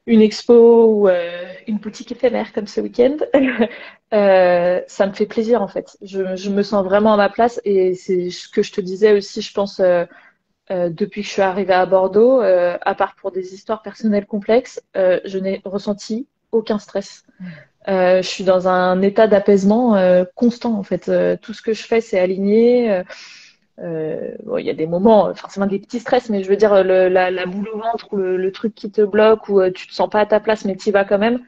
une expo ou une boutique éphémère comme ce week-end, ça me fait plaisir en fait. Je me sens vraiment à ma place et c'est ce que je te disais aussi, je pense, depuis que je suis arrivée à Bordeaux, à part pour des histoires personnelles complexes, je n'ai ressenti aucun stress. Je suis dans un état d'apaisement constant en fait. Tout ce que je fais, c'est aligné. Bon, il y a des moments, forcément des petits stress, mais je veux dire la boule au ventre ou le truc qui te bloque ou tu te sens pas à ta place, mais tu y vas quand même.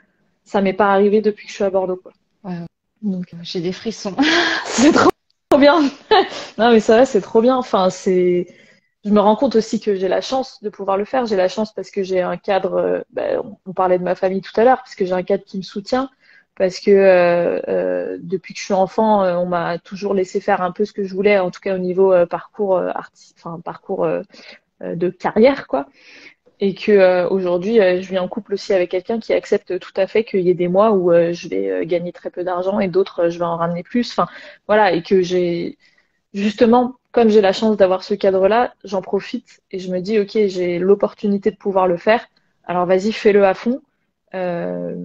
Ça m'est pas arrivé depuis que je suis à Bordeaux, quoi. Ouais, Donc j'ai des frissons. c'est trop bien. Non, mais c'est vrai, c'est trop bien. Enfin, c'est. Je me rends compte aussi que j'ai la chance de pouvoir le faire. J'ai la chance parce que j'ai un cadre. On parlait de ma famille tout à l'heure, parce que j'ai un cadre qui me soutient. Parce que depuis que je suis enfant, on m'a toujours laissé faire un peu ce que je voulais, en tout cas au niveau parcours enfin parcours de carrière, quoi. Et que aujourd'hui, je vis en couple aussi avec quelqu'un qui accepte tout à fait qu'il y ait des mois où je vais gagner très peu d'argent et d'autres, je vais en ramener plus. Enfin, voilà, et que j'ai justement, comme j'ai la chance d'avoir ce cadre-là, j'en profite et je me dis, ok, j'ai l'opportunité de pouvoir le faire. Alors vas-y, fais-le à fond. Euh,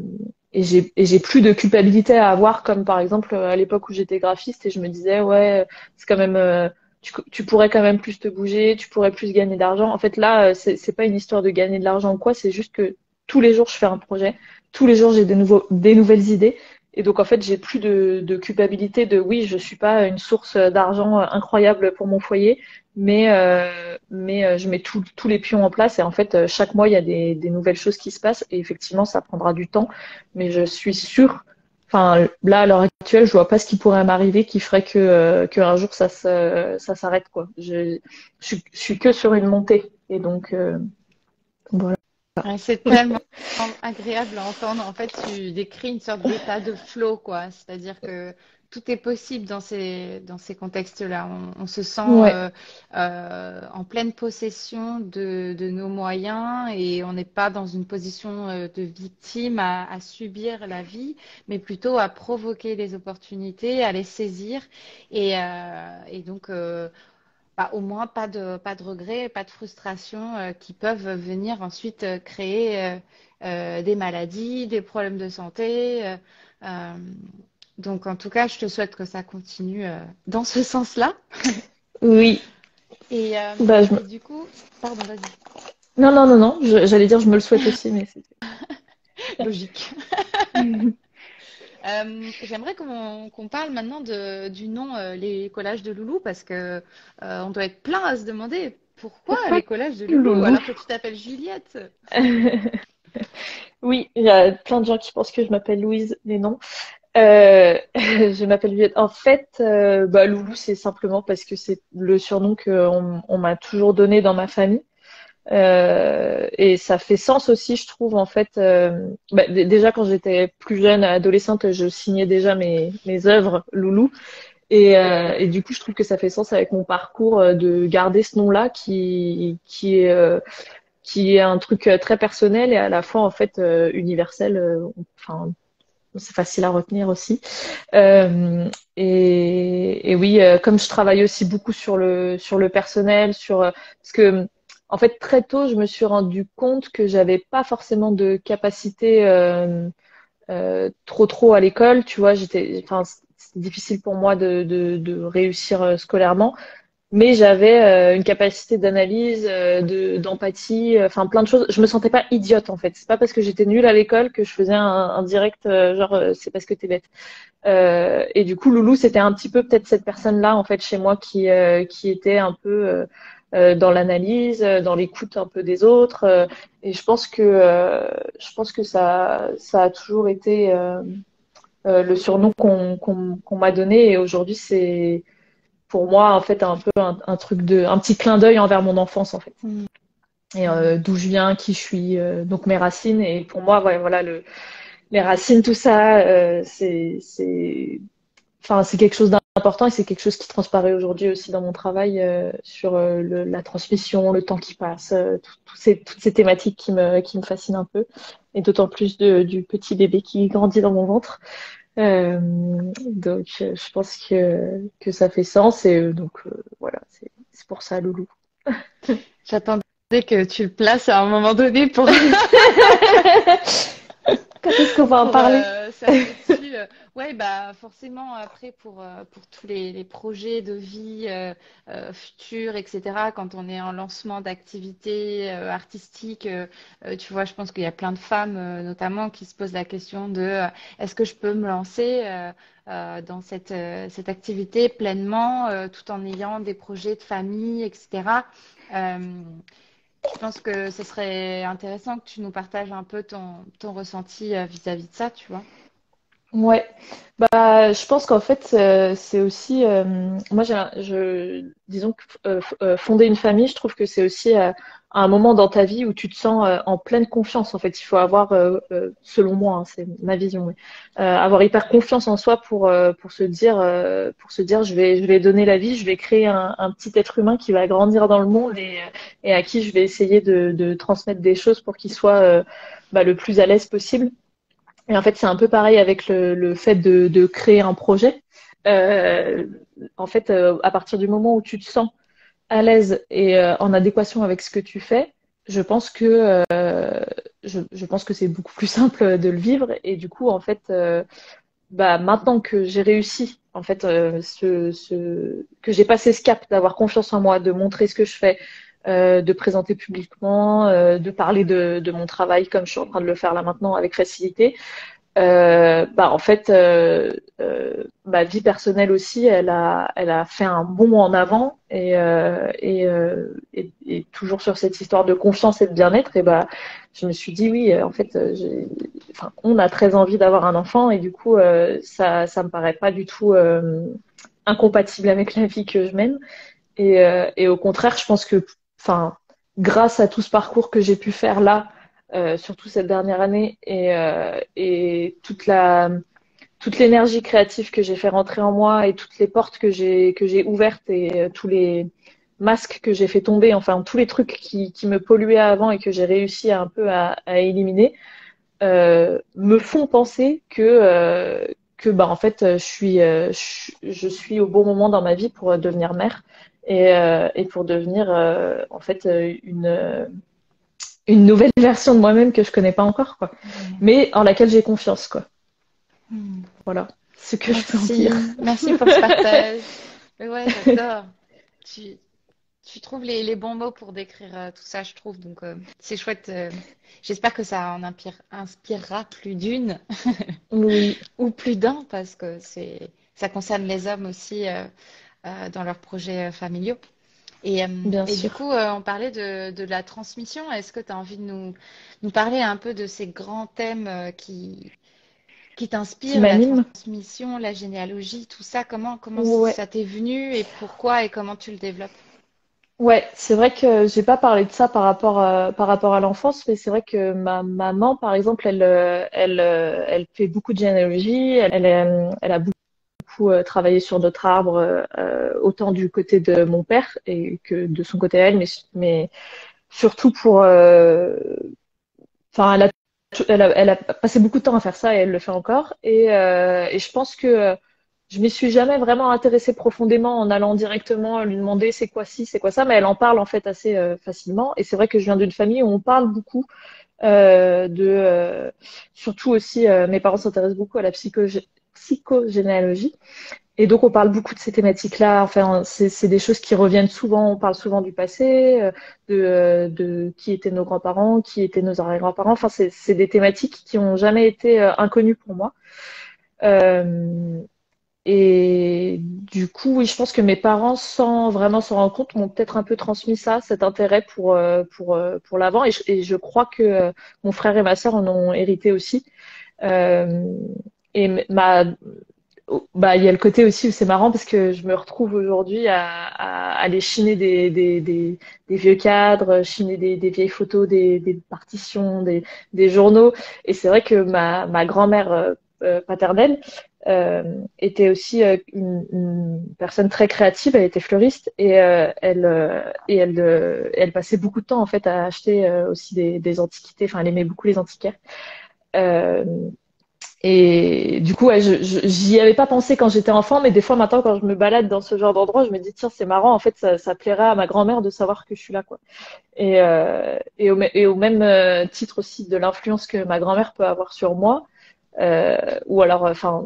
et j'ai plus de culpabilité à avoir, comme par exemple à l'époque où j'étais graphiste et je me disais, ouais, c'est quand même, tu pourrais quand même plus te bouger, tu pourrais plus gagner d'argent. En fait, là, c'est pas une histoire de gagner de l'argent ou quoi, c'est juste que tous les jours je fais un projet, tous les jours j'ai des nouvelles idées. Et donc, en fait, j'ai plus de culpabilité de oui, je suis pas une source d'argent incroyable pour mon foyer, mais je mets tous les pions en place et en fait, chaque mois, il y a des nouvelles choses qui se passent et effectivement, ça prendra du temps, mais je suis sûre, enfin, là, à l'heure actuelle, je vois pas ce qui pourrait m'arriver qui ferait que un jour ça s'arrête, quoi. Je suis que sur une montée et donc, voilà. Ouais, c'est tellement agréable à entendre. En fait, tu décris une sorte d'état de flow, quoi. C'est-à-dire que tout est possible dans ces contextes-là. On se sent Ouais, en pleine possession de nos moyens et on n'est pas dans une position de victime à subir la vie, mais plutôt à provoquer les opportunités, à les saisir et donc bah, au moins pas de regrets, pas de frustration qui peuvent venir ensuite créer des maladies, des problèmes de santé. Euh, donc, en tout cas, je te souhaite que ça continue dans ce sens-là. oui. Bah, Et du coup, pardon, vas-y, non, non, non, non, j'allais dire je me le souhaite aussi, mais c'est. logique. J'aimerais qu'on parle maintenant du nom Les collages de Loulou parce que on doit être plein à se demander pourquoi Pourquoi les collages de Loulou Loulou? alors que tu t'appelles Juliette. Oui, il y a plein de gens qui pensent que je m'appelle Louise, mais non. Je m'appelle Juliette. En fait, bah, Loulou, c'est simplement parce que c'est le surnom on m'a toujours donné dans ma famille. Et ça fait sens aussi, je trouve, en fait. Bah, déjà, quand j'étais plus jeune, adolescente, je signais déjà mes œuvres Loulou. Et du coup, je trouve que ça fait sens avec mon parcours de garder ce nom-là qui est un truc très personnel et à la fois, en fait, universel. Enfin, c'est facile à retenir aussi. Et oui, comme je travaille aussi beaucoup sur le personnel, parce que en fait très tôt, je me suis rendu compte que j'avais pas forcément de capacité trop à l'école. Tu vois, enfin, c'était difficile pour moi de réussir scolairement. Mais j'avais une capacité d'analyse, d'empathie, enfin plein de choses. Je me sentais pas idiote en fait. C'est pas parce que j'étais nulle à l'école que je faisais un direct genre c'est parce que t'es bête. Et du coup, Loulou, c'était un petit peu peut-être cette personne-là en fait chez moi qui était un peu dans l'analyse, dans l'écoute un peu des autres. Et je pense que ça a toujours été le surnom qu'on m'a donné. Et aujourd'hui, c'est pour moi en fait un peu un truc un petit clin d'œil envers mon enfance en fait Mm. et d'où je viens, qui je suis, donc mes racines. Et pour moi, ouais, voilà, les racines, tout ça, enfin, c'est quelque chose d'important et c'est quelque chose qui transparaît aujourd'hui aussi dans mon travail sur la transmission, le temps qui passe, toutes ces thématiques qui me fascinent un peu. Et d'autant plus du petit bébé qui grandit dans mon ventre. Euh, Donc, je pense que ça fait sens. Et voilà, c'est pour ça, Loulou. J'attendais que tu le places à un moment donné pour, Quand est-ce qu'on va en pour parler? s'appeler dessus. Ouais, bah forcément après pour tous les projets de vie futurs, etc. Quand on est en lancement d'activités artistiques, tu vois, je pense qu'il y a plein de femmes notamment qui se posent la question de est-ce que je peux me lancer dans cette activité pleinement tout en ayant des projets de famille, etc. Euh, je pense que ce serait intéressant que tu nous partages un peu ton ressenti vis-à-vis de ça, tu vois. Ouais, bah, je pense qu'en fait, c'est aussi, moi, disons que fonder une famille, je trouve que c'est aussi un moment dans ta vie où tu te sens en pleine confiance. En fait, il faut avoir, selon moi, hein, c'est ma vision, mais, avoir hyper confiance en soi pour se dire, je vais donner la vie, je vais créer un petit être humain qui va grandir dans le monde et à qui je vais essayer de transmettre des choses pour qu'il soit bah, le plus à l'aise possible. Et en fait, c'est un peu pareil avec le fait de créer un projet. Euh, En fait, à partir du moment où tu te sens à l'aise et en adéquation avec ce que tu fais, je pense que je pense que c'est beaucoup plus simple de le vivre. Et du coup, en fait, bah maintenant que j'ai réussi, en fait, que j'ai passé ce cap d'avoir confiance en moi, de montrer ce que je fais, de présenter publiquement, de parler de mon travail comme je suis en train de le faire là maintenant avec facilité. Bah en fait, ma vie personnelle aussi, elle a fait un bond en avant et toujours sur cette histoire de confiance et de bien-être. Et bah, je me suis dit oui, en fait, enfin, on a très envie d'avoir un enfant et du coup, ça me paraît pas du tout incompatible avec la vie que je mène. Et au contraire, je pense que, enfin, grâce à tout ce parcours que j'ai pu faire là, surtout cette dernière année, et toute l'énergie créative que j'ai fait rentrer en moi et toutes les portes que j'ai ouvertes et tous les masques que j'ai fait tomber, enfin tous les trucs qui me polluaient avant et que j'ai réussi un peu à éliminer, me font penser que bah en fait je suis au bon moment dans ma vie pour devenir mère et pour devenir en fait une nouvelle version de moi-même que je connais pas encore quoi, Mm. mais en laquelle j'ai confiance quoi. Mm. Voilà ce que je peux en dire. Merci, merci pour ce partage. Mais ouais, j'adore. Tu, tu trouves les bons mots pour décrire tout ça, je trouve. Donc, c'est chouette. J'espère que ça en inspirera plus d'une Oui, ou plus d'un, parce que ça concerne les hommes aussi dans leurs projets familiaux. bien Et du sûr. coup, on parlait de la transmission. Est-ce que tu as envie de nous parler un peu de ces grands thèmes qui Qui t'inspirent, la m'anime. transmission, la généalogie, tout ça? Comment Ouais. ça t'est venu et pourquoi et comment tu le développes? Ouais, c'est vrai que j'ai pas parlé de ça par rapport à l'enfance, mais c'est vrai que ma maman, par exemple, elle fait beaucoup de généalogie. Elle a beaucoup travaillé sur d'autres arbres, autant du côté de mon père et que de son côté à elle, mais surtout pour. Enfin, elle a passé beaucoup de temps à faire ça et elle le fait encore. Et je pense que je m'y suis jamais vraiment intéressée profondément en allant directement lui demander c'est quoi ci, c'est quoi ça, mais elle en parle en fait assez facilement. Et c'est vrai que je viens d'une famille où on parle beaucoup surtout aussi, mes parents s'intéressent beaucoup à la psychogénéalogie. Et donc, on parle beaucoup de ces thématiques-là. Enfin, c'est des choses qui reviennent souvent. On parle souvent du passé, de qui étaient nos grands-parents, qui étaient nos arrière-grands-parents. Enfin, c'est des thématiques qui ont jamais été inconnues pour moi. Euh, et du coup, oui, je pense que mes parents, sans vraiment s'en rendre compte, m'ont peut-être un peu transmis ça, cet intérêt pour l'avant. Et je crois que mon frère et ma sœur en ont hérité aussi. Euh, et ma, bah, il y a le côté aussi où c'est marrant parce que je me retrouve aujourd'hui à aller chiner des vieux cadres, chiner des vieilles photos, des partitions, des journaux. Et c'est vrai que ma grand-mère paternelle était aussi une personne très créative. Elle était fleuriste elle passait beaucoup de temps en fait à acheter aussi des antiquités. Enfin, elle aimait beaucoup les antiquaires. Euh, Et du coup, ouais, j'y avais pas pensé quand j'étais enfant, mais des fois maintenant, quand je me balade dans ce genre d'endroit, je me dis, tiens, c'est marrant, en fait, ça plairait à ma grand-mère de savoir que je suis là, quoi. Et au même titre aussi de l'influence que ma grand-mère peut avoir sur moi, ou alors, enfin,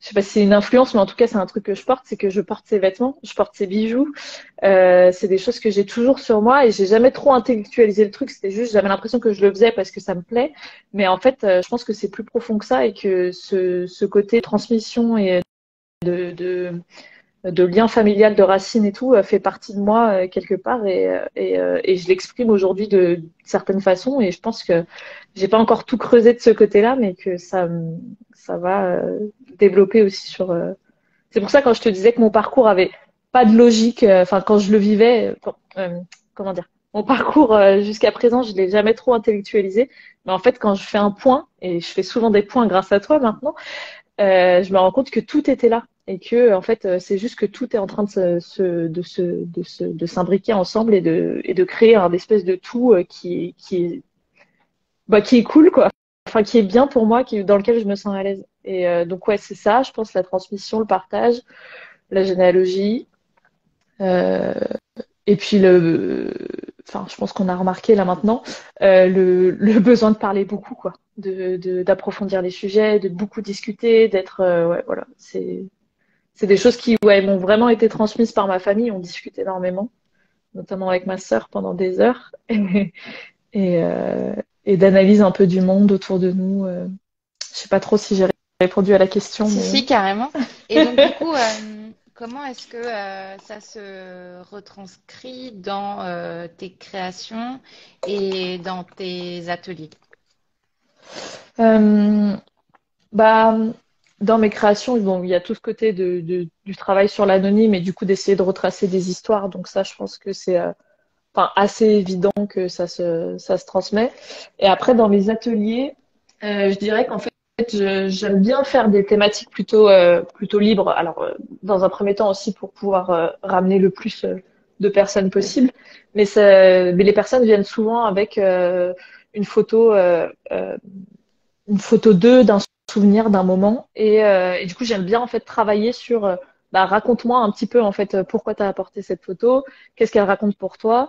je sais pas si c'est une influence, mais en tout cas, c'est un truc que je porte, c'est que je porte ses vêtements, je porte ses bijoux. C'est des choses que j'ai toujours sur moi et j'ai jamais trop intellectualisé le truc. C'était juste, j'avais l'impression que je le faisais parce que ça me plaît. Mais en fait, je pense que c'est plus profond que ça et que ce côté transmission et de, de lien familial, de racines et tout, fait partie de moi quelque part et je l'exprime aujourd'hui de certaines façons et je pense que j'ai pas encore tout creusé de ce côté-là, mais que ça va développer aussi sur. C'est pour ça quand je te disais que mon parcours avait pas de logique, enfin quand je le vivais, comment dire, mon parcours jusqu'à présent, je l'ai jamais trop intellectualisé, mais en fait quand je fais un point et je fais souvent des points grâce à toi maintenant je me rends compte que tout était là et que en fait c'est juste que tout est en train de s'imbriquer ensemble et de créer un espèce de tout qui est cool quoi, enfin qui est bien pour moi, dans lequel je me sens à l'aise. Et donc ouais c'est ça, je pense la transmission, le partage, la généalogie euh, et puis enfin je pense qu'on a remarqué là maintenant le besoin de parler beaucoup quoi, d'approfondir les sujets, de beaucoup discuter, d'être ouais voilà c'est des choses qui ouais, m'ont vraiment été transmises par ma famille. On discute énormément, notamment avec ma sœur pendant des heures, et, et d'analyse un peu du monde autour de nous. Je sais pas trop si j'ai répondu à la question, Si, mais si, carrément. Et donc, du coup, comment est-ce que ça se retranscrit dans tes créations et dans tes ateliers? euh, bah dans mes créations, bon, il y a tout ce côté du travail sur l'anonyme et du coup d'essayer de retracer des histoires. Donc ça, je pense que c'est enfin, assez évident que ça se transmet. Et après, dans mes ateliers, je dirais qu'en fait, j'aime bien faire des thématiques plutôt libres. Alors, dans un premier temps aussi pour pouvoir ramener le plus de personnes possible. Mais les personnes viennent souvent avec une photo, une photo d'eux, d'un souvenir, d'un moment. Et du coup, j'aime bien en fait travailler sur bah, raconte-moi un petit peu en fait pourquoi tu as apporté cette photo, qu'est-ce qu'elle raconte pour toi.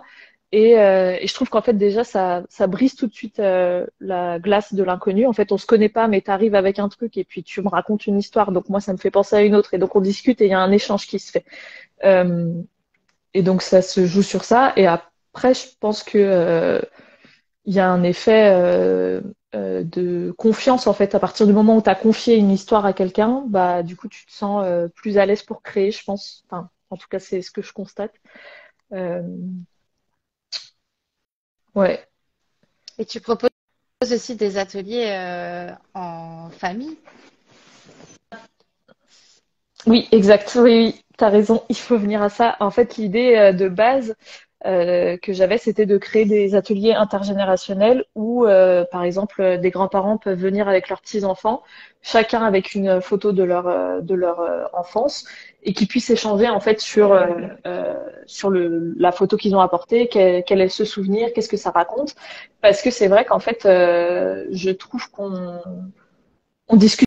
Et je trouve qu'en fait déjà ça brise tout de suite la glace de l'inconnu. En fait, on se connaît pas, mais tu arrives avec un truc et puis tu me racontes une histoire. Donc moi, ça me fait penser à une autre et donc on discute et il y a un échange qui se fait. Euh, et donc ça se joue sur ça. Et après, je pense que il y a un effet de confiance en fait. À partir du moment où tu as confié une histoire à quelqu'un, bah du coup tu te sens plus à l'aise pour créer, je pense. Enfin, en tout cas, c'est ce que je constate. Euh, ouais. Et tu proposes aussi des ateliers en famille? Oui, exact. Oui, oui, t'as raison. Il faut venir à ça. En fait, l'idée de base que j'avais, c'était de créer des ateliers intergénérationnels où, par exemple, des grands-parents peuvent venir avec leurs petits-enfants, chacun avec une photo de leur enfance, et qu'ils puissent échanger en fait sur la photo qu'ils ont apportée, quel est ce souvenir, qu'est-ce que ça raconte. Parce que c'est vrai qu'en fait, je trouve on discute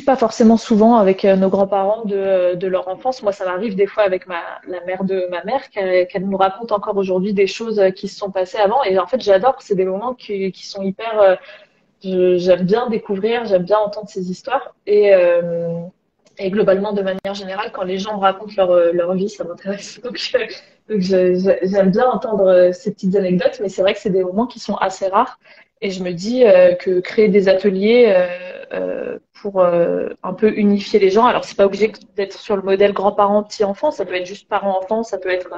pas forcément souvent avec nos grands-parents de leur enfance. Moi, ça m'arrive des fois avec la mère de ma mère qu'elle nous raconte encore aujourd'hui des choses qui se sont passées avant. Et en fait, j'adore. C'est des moments qui sont hyper. J'aime bien découvrir, j'aime bien entendre ces histoires. Et globalement, de manière générale, quand les gens me racontent leur vie, ça m'intéresse. Donc j'aime bien entendre ces petites anecdotes, mais c'est vrai que c'est des moments qui sont assez rares. Et je me dis que créer des ateliers pour un peu unifier les gens, alors c'est pas obligé d'être sur le modèle grand-parent, petit-enfant, ça peut être juste parent-enfant, ça peut être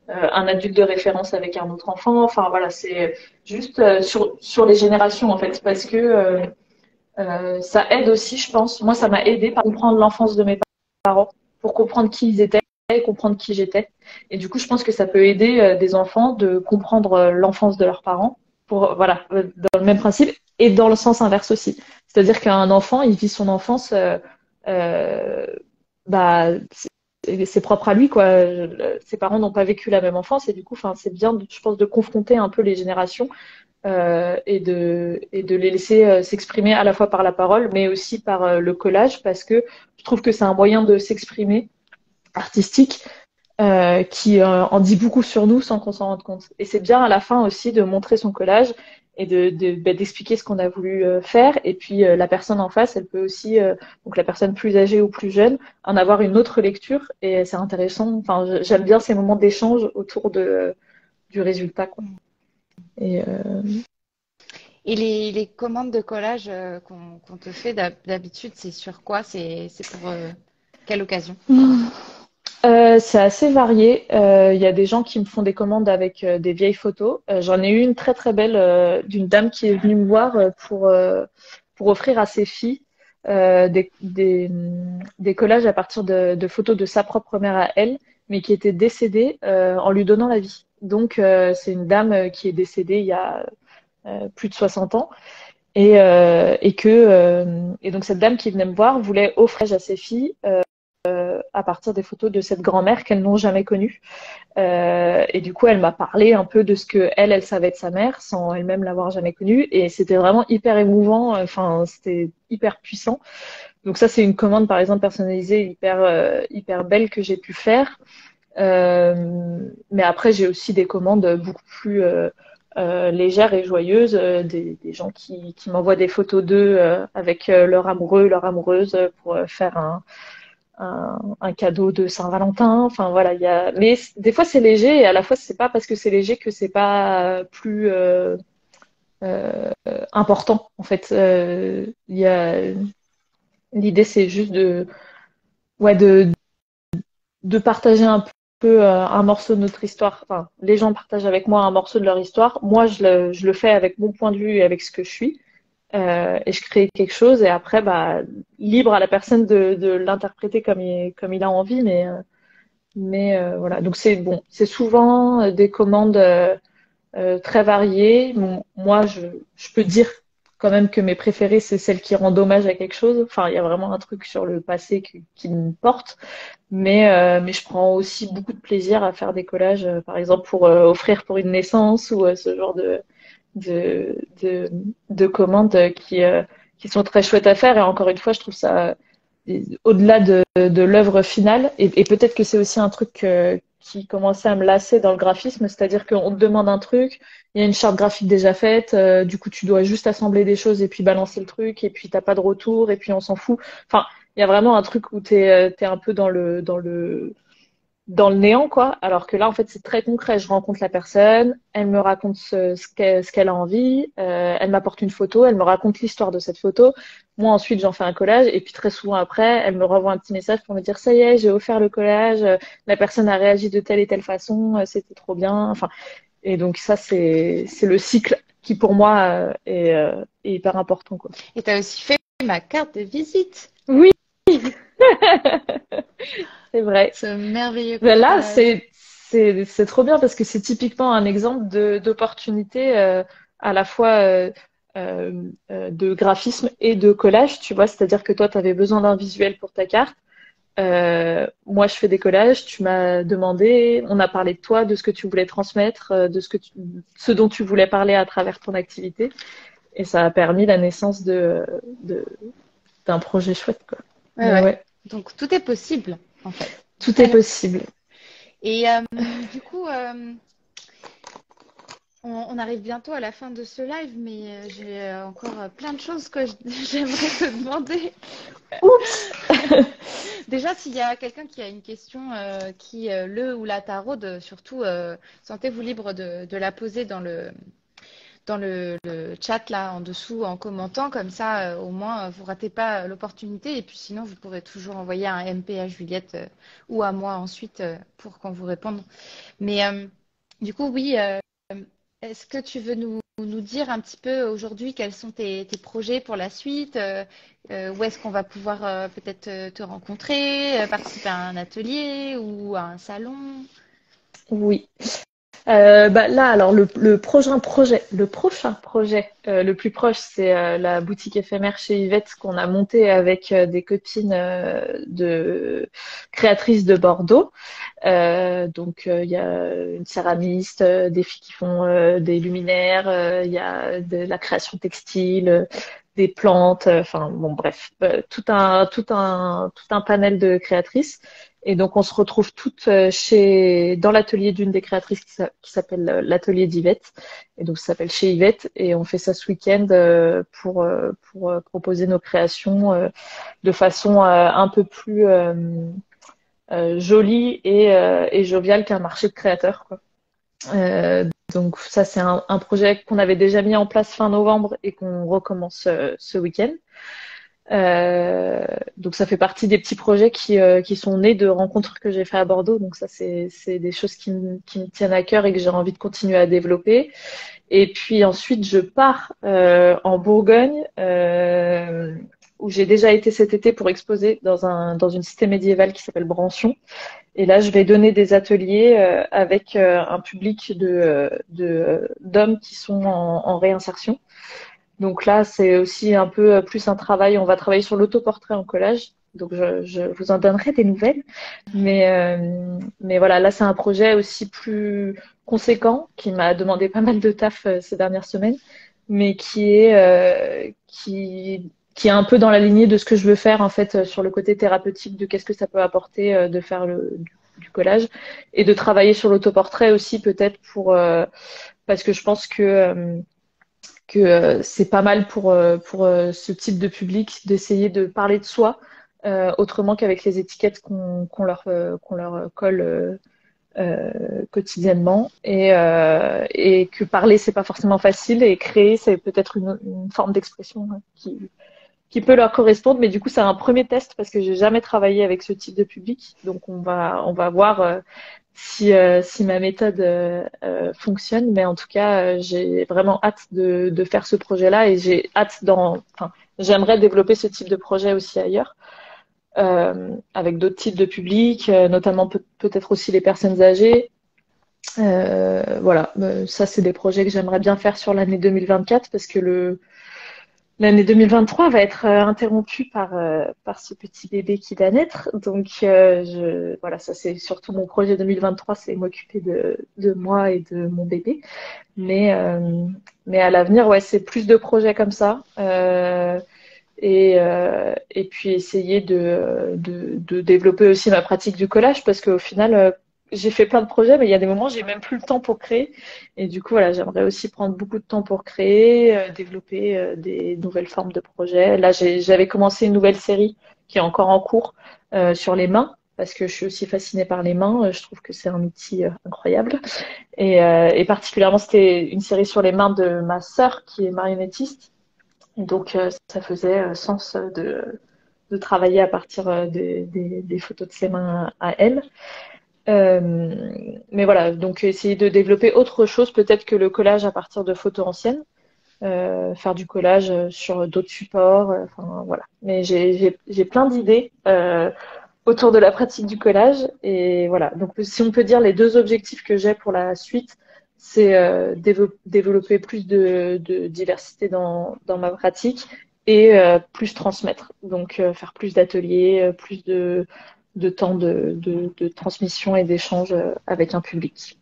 un adulte de référence avec un autre enfant. Enfin voilà, c'est juste sur les générations en fait, parce que ça aide aussi, je pense. Moi, ça m'a aidé à comprendre l'enfance de mes parents, pour comprendre qui ils étaient et comprendre qui j'étais. Et du coup, je pense que ça peut aider des enfants de comprendre l'enfance de leurs parents, pour voilà, dans le même principe, et dans le sens inverse aussi. C'est-à-dire qu'un enfant, il vit son enfance, euh, bah, c'est propre à lui, quoi. Ses parents n'ont pas vécu la même enfance, et du coup, enfin, c'est bien, je pense, de confronter un peu les générations et de les laisser s'exprimer à la fois par la parole, mais aussi par le collage, parce que je trouve que c'est un moyen de s'exprimer artistique qui en dit beaucoup sur nous sans qu'on s'en rende compte. Et c'est bien à la fin aussi de montrer son collage et d'expliquer ce qu'on a voulu faire. Et puis la personne en face, elle peut aussi, donc la personne plus âgée ou plus jeune, en avoir une autre lecture. Et c'est intéressant. Enfin, j'aime bien ces moments d'échange autour du résultat, quoi. Et Et les commandes de collage qu'on te fait d'habitude, c'est sur quoi? C'est pour quelle occasion? c'est assez varié. Il y a des gens qui me font des commandes avec des vieilles photos. J'en ai eu une très très belle d'une dame qui est venue me voir pour offrir à ses filles des collages à partir de photos de sa propre mère à elle, mais qui était décédée en lui donnant la vie. Donc c'est une dame qui est décédée il y a plus de 60 ans et donc cette dame qui venait me voir voulait offrir à ses filles à partir des photos de cette grand-mère qu'elles n'ont jamais connue. Et du coup, elle m'a parlé un peu de ce que elle savait de sa mère, sans elle-même l'avoir jamais connue. Et c'était vraiment hyper émouvant. Enfin, c'était hyper puissant. Donc ça, c'est une commande, par exemple, personnalisée, hyper belle que j'ai pu faire. Mais après, j'ai aussi des commandes beaucoup plus légères et joyeuses, des gens qui m'envoient des photos d'eux avec leur amoureux, leur amoureuse pour faire un cadeau de Saint-Valentin. Enfin voilà, mais des fois c'est léger et à la fois c'est pas parce que c'est léger que c'est pas plus important. En fait, l'idée c'est juste ouais, de partager un peu un morceau de notre histoire. Enfin, les gens partagent avec moi un morceau de leur histoire. Moi, je le fais avec mon point de vue et avec ce que je suis. Et je crée quelque chose et après, bah, libre à la personne de l'interpréter comme il a envie, mais voilà. Donc c'est bon, c'est souvent des commandes très variées. Bon, moi, je peux dire quand même que mes préférées, c'est celles qui rendent hommage à quelque chose. Enfin, il y a vraiment un truc sur le passé qui me porte, mais je prends aussi beaucoup de plaisir à faire des collages, par exemple pour offrir pour une naissance ou ce genre de, de, de commandes qui sont très chouettes à faire. Et encore une fois, je trouve ça au-delà de l'œuvre finale. Et peut-être que c'est aussi un truc qui commençait à me lasser dans le graphisme, c'est-à-dire qu'on te demande un truc, il y a une charte graphique déjà faite, du coup tu dois juste assembler des choses et puis balancer le truc, et puis t'as pas de retour, et puis on s'en fout. Enfin, il y a vraiment un truc où t'es un peu dans le néant, quoi. Alors que là, en fait, c'est très concret. Je rencontre la personne, elle me raconte ce qu'elle a envie, elle m'apporte une photo, elle me raconte l'histoire de cette photo. Moi, ensuite, j'en fais un collage, et puis très souvent après, elle me renvoie un petit message pour me dire, ça y est, j'ai offert le collage, la personne a réagi de telle et telle façon, c'était trop bien. Enfin, et donc ça, c'est le cycle qui, pour moi, est hyper important, quoi. Et tu as aussi fait ma carte de visite. Oui, c'est vrai. Ce merveilleux Ben là, collage. c'est trop bien parce que c'est typiquement un exemple d'opportunité à la fois de graphisme et de collage, tu vois. C'est-à-dire que toi, tu avais besoin d'un visuel pour ta carte. Moi, je fais des collages. Tu m'as demandé, on a parlé de toi, de ce que tu voulais transmettre, de ce dont tu voulais parler à travers ton activité. Et ça a permis la naissance de- d'un projet chouette, quoi. Ouais, Mais ouais. ouais, Donc tout est possible, en fait. tout est possible. Et du coup, on arrive bientôt à la fin de ce live, mais j'ai encore plein de choses que j'aimerais te demander. Oups! Déjà, s'il y a quelqu'un qui a une question qui le ou la taraude, surtout sentez-vous libre de la poser dans le chat là en dessous en commentant, comme ça au moins vous ratez pas l'opportunité. Et puis sinon, vous pourrez toujours envoyer un MP à Juliette ou à moi ensuite pour qu'on vous réponde. Mais du coup, oui. Est-ce que tu veux nous dire un petit peu aujourd'hui quels sont tes projets pour la suite? Où est-ce qu'on va pouvoir peut-être te rencontrer, participer à un atelier ou à un salon? Oui. Là, alors le prochain projet, le plus proche, c'est la boutique éphémère chez Yvette qu'on a montée avec des copines de créatrices de Bordeaux. Il y a une céramiste, des filles qui font des luminaires, il y a de la création textile, des plantes, enfin bon bref, tout un panel de créatrices. Et donc on se retrouve toutes dans l'atelier d'une des créatrices qui s'appelle l'atelier d'Yvette. Et donc ça s'appelle chez Yvette et on fait ça ce week-end pour proposer nos créations de façon un peu plus jolie et joviale qu'un marché de créateurs, quoi. Donc ça, c'est un projet qu'on avait déjà mis en place fin novembre et qu'on recommence ce week-end. Donc ça fait partie des petits projets qui sont nés de rencontres que j'ai fait à Bordeaux. Donc ça, c'est des choses qui me tiennent à cœur et que j'ai envie de continuer à développer. Et puis ensuite, je pars en Bourgogne, où j'ai déjà été cet été pour exposer dans une cité médiévale qui s'appelle Brancion. Et là, je vais donner des ateliers avec un public d'hommes qui sont en réinsertion. Donc là, c'est aussi un peu plus un travail. On va travailler sur l'autoportrait en collage. Donc je vous en donnerai des nouvelles. Mais voilà, là, c'est un projet aussi plus conséquent qui m'a demandé pas mal de taf ces dernières semaines, mais qui est un peu dans la lignée de ce que je veux faire en fait sur le côté thérapeutique de qu'est-ce que ça peut apporter de faire du collage et de travailler sur l'autoportrait aussi peut-être parce que je pense que c'est pas mal pour ce type de public d'essayer de parler de soi autrement qu'avec les étiquettes qu'on leur colle quotidiennement et que parler c'est pas forcément facile et créer c'est peut-être une forme d'expression hein, qui peut leur correspondre, mais du coup, c'est un premier test parce que j'ai jamais travaillé avec ce type de public. Donc, on va voir si ma méthode fonctionne. Mais en tout cas, j'ai vraiment hâte de faire ce projet-là et enfin, j'aimerais développer ce type de projet aussi ailleurs, avec d'autres types de publics, notamment peut-être aussi les personnes âgées. Voilà, ça, c'est des projets que j'aimerais bien faire sur l'année 2024 parce que l'année 2023 va être interrompue par ce petit bébé qui va naître. Donc, voilà, ça c'est surtout mon projet 2023, c'est m'occuper de moi et de mon bébé. Mais, euh, mais à l'avenir, ouais, c'est plus de projets comme ça. Et puis essayer de développer aussi ma pratique du collage parce qu'au final, j'ai fait plein de projets, mais il y a des moments, j'ai même plus le temps pour créer. Et du coup, voilà, j'aimerais aussi prendre beaucoup de temps pour créer, développer des nouvelles formes de projets. Là, j'avais commencé une nouvelle série qui est encore en cours sur les mains, parce que je suis aussi fascinée par les mains. Je trouve que c'est un outil incroyable. Et particulièrement, c'était une série sur les mains de ma sœur qui est marionnettiste. Et donc, ça faisait sens de travailler à partir des photos de ses mains à elle. Mais voilà, donc essayer de développer autre chose peut-être que le collage à partir de photos anciennes, faire du collage sur d'autres supports, enfin voilà. Mais j'ai plein d'idées autour de la pratique du collage et voilà. Donc si on peut dire les deux objectifs que j'ai pour la suite, c'est développer plus de diversité dans ma pratique et plus transmettre. Donc faire plus d'ateliers, plus de temps de transmission et d'échange avec un public.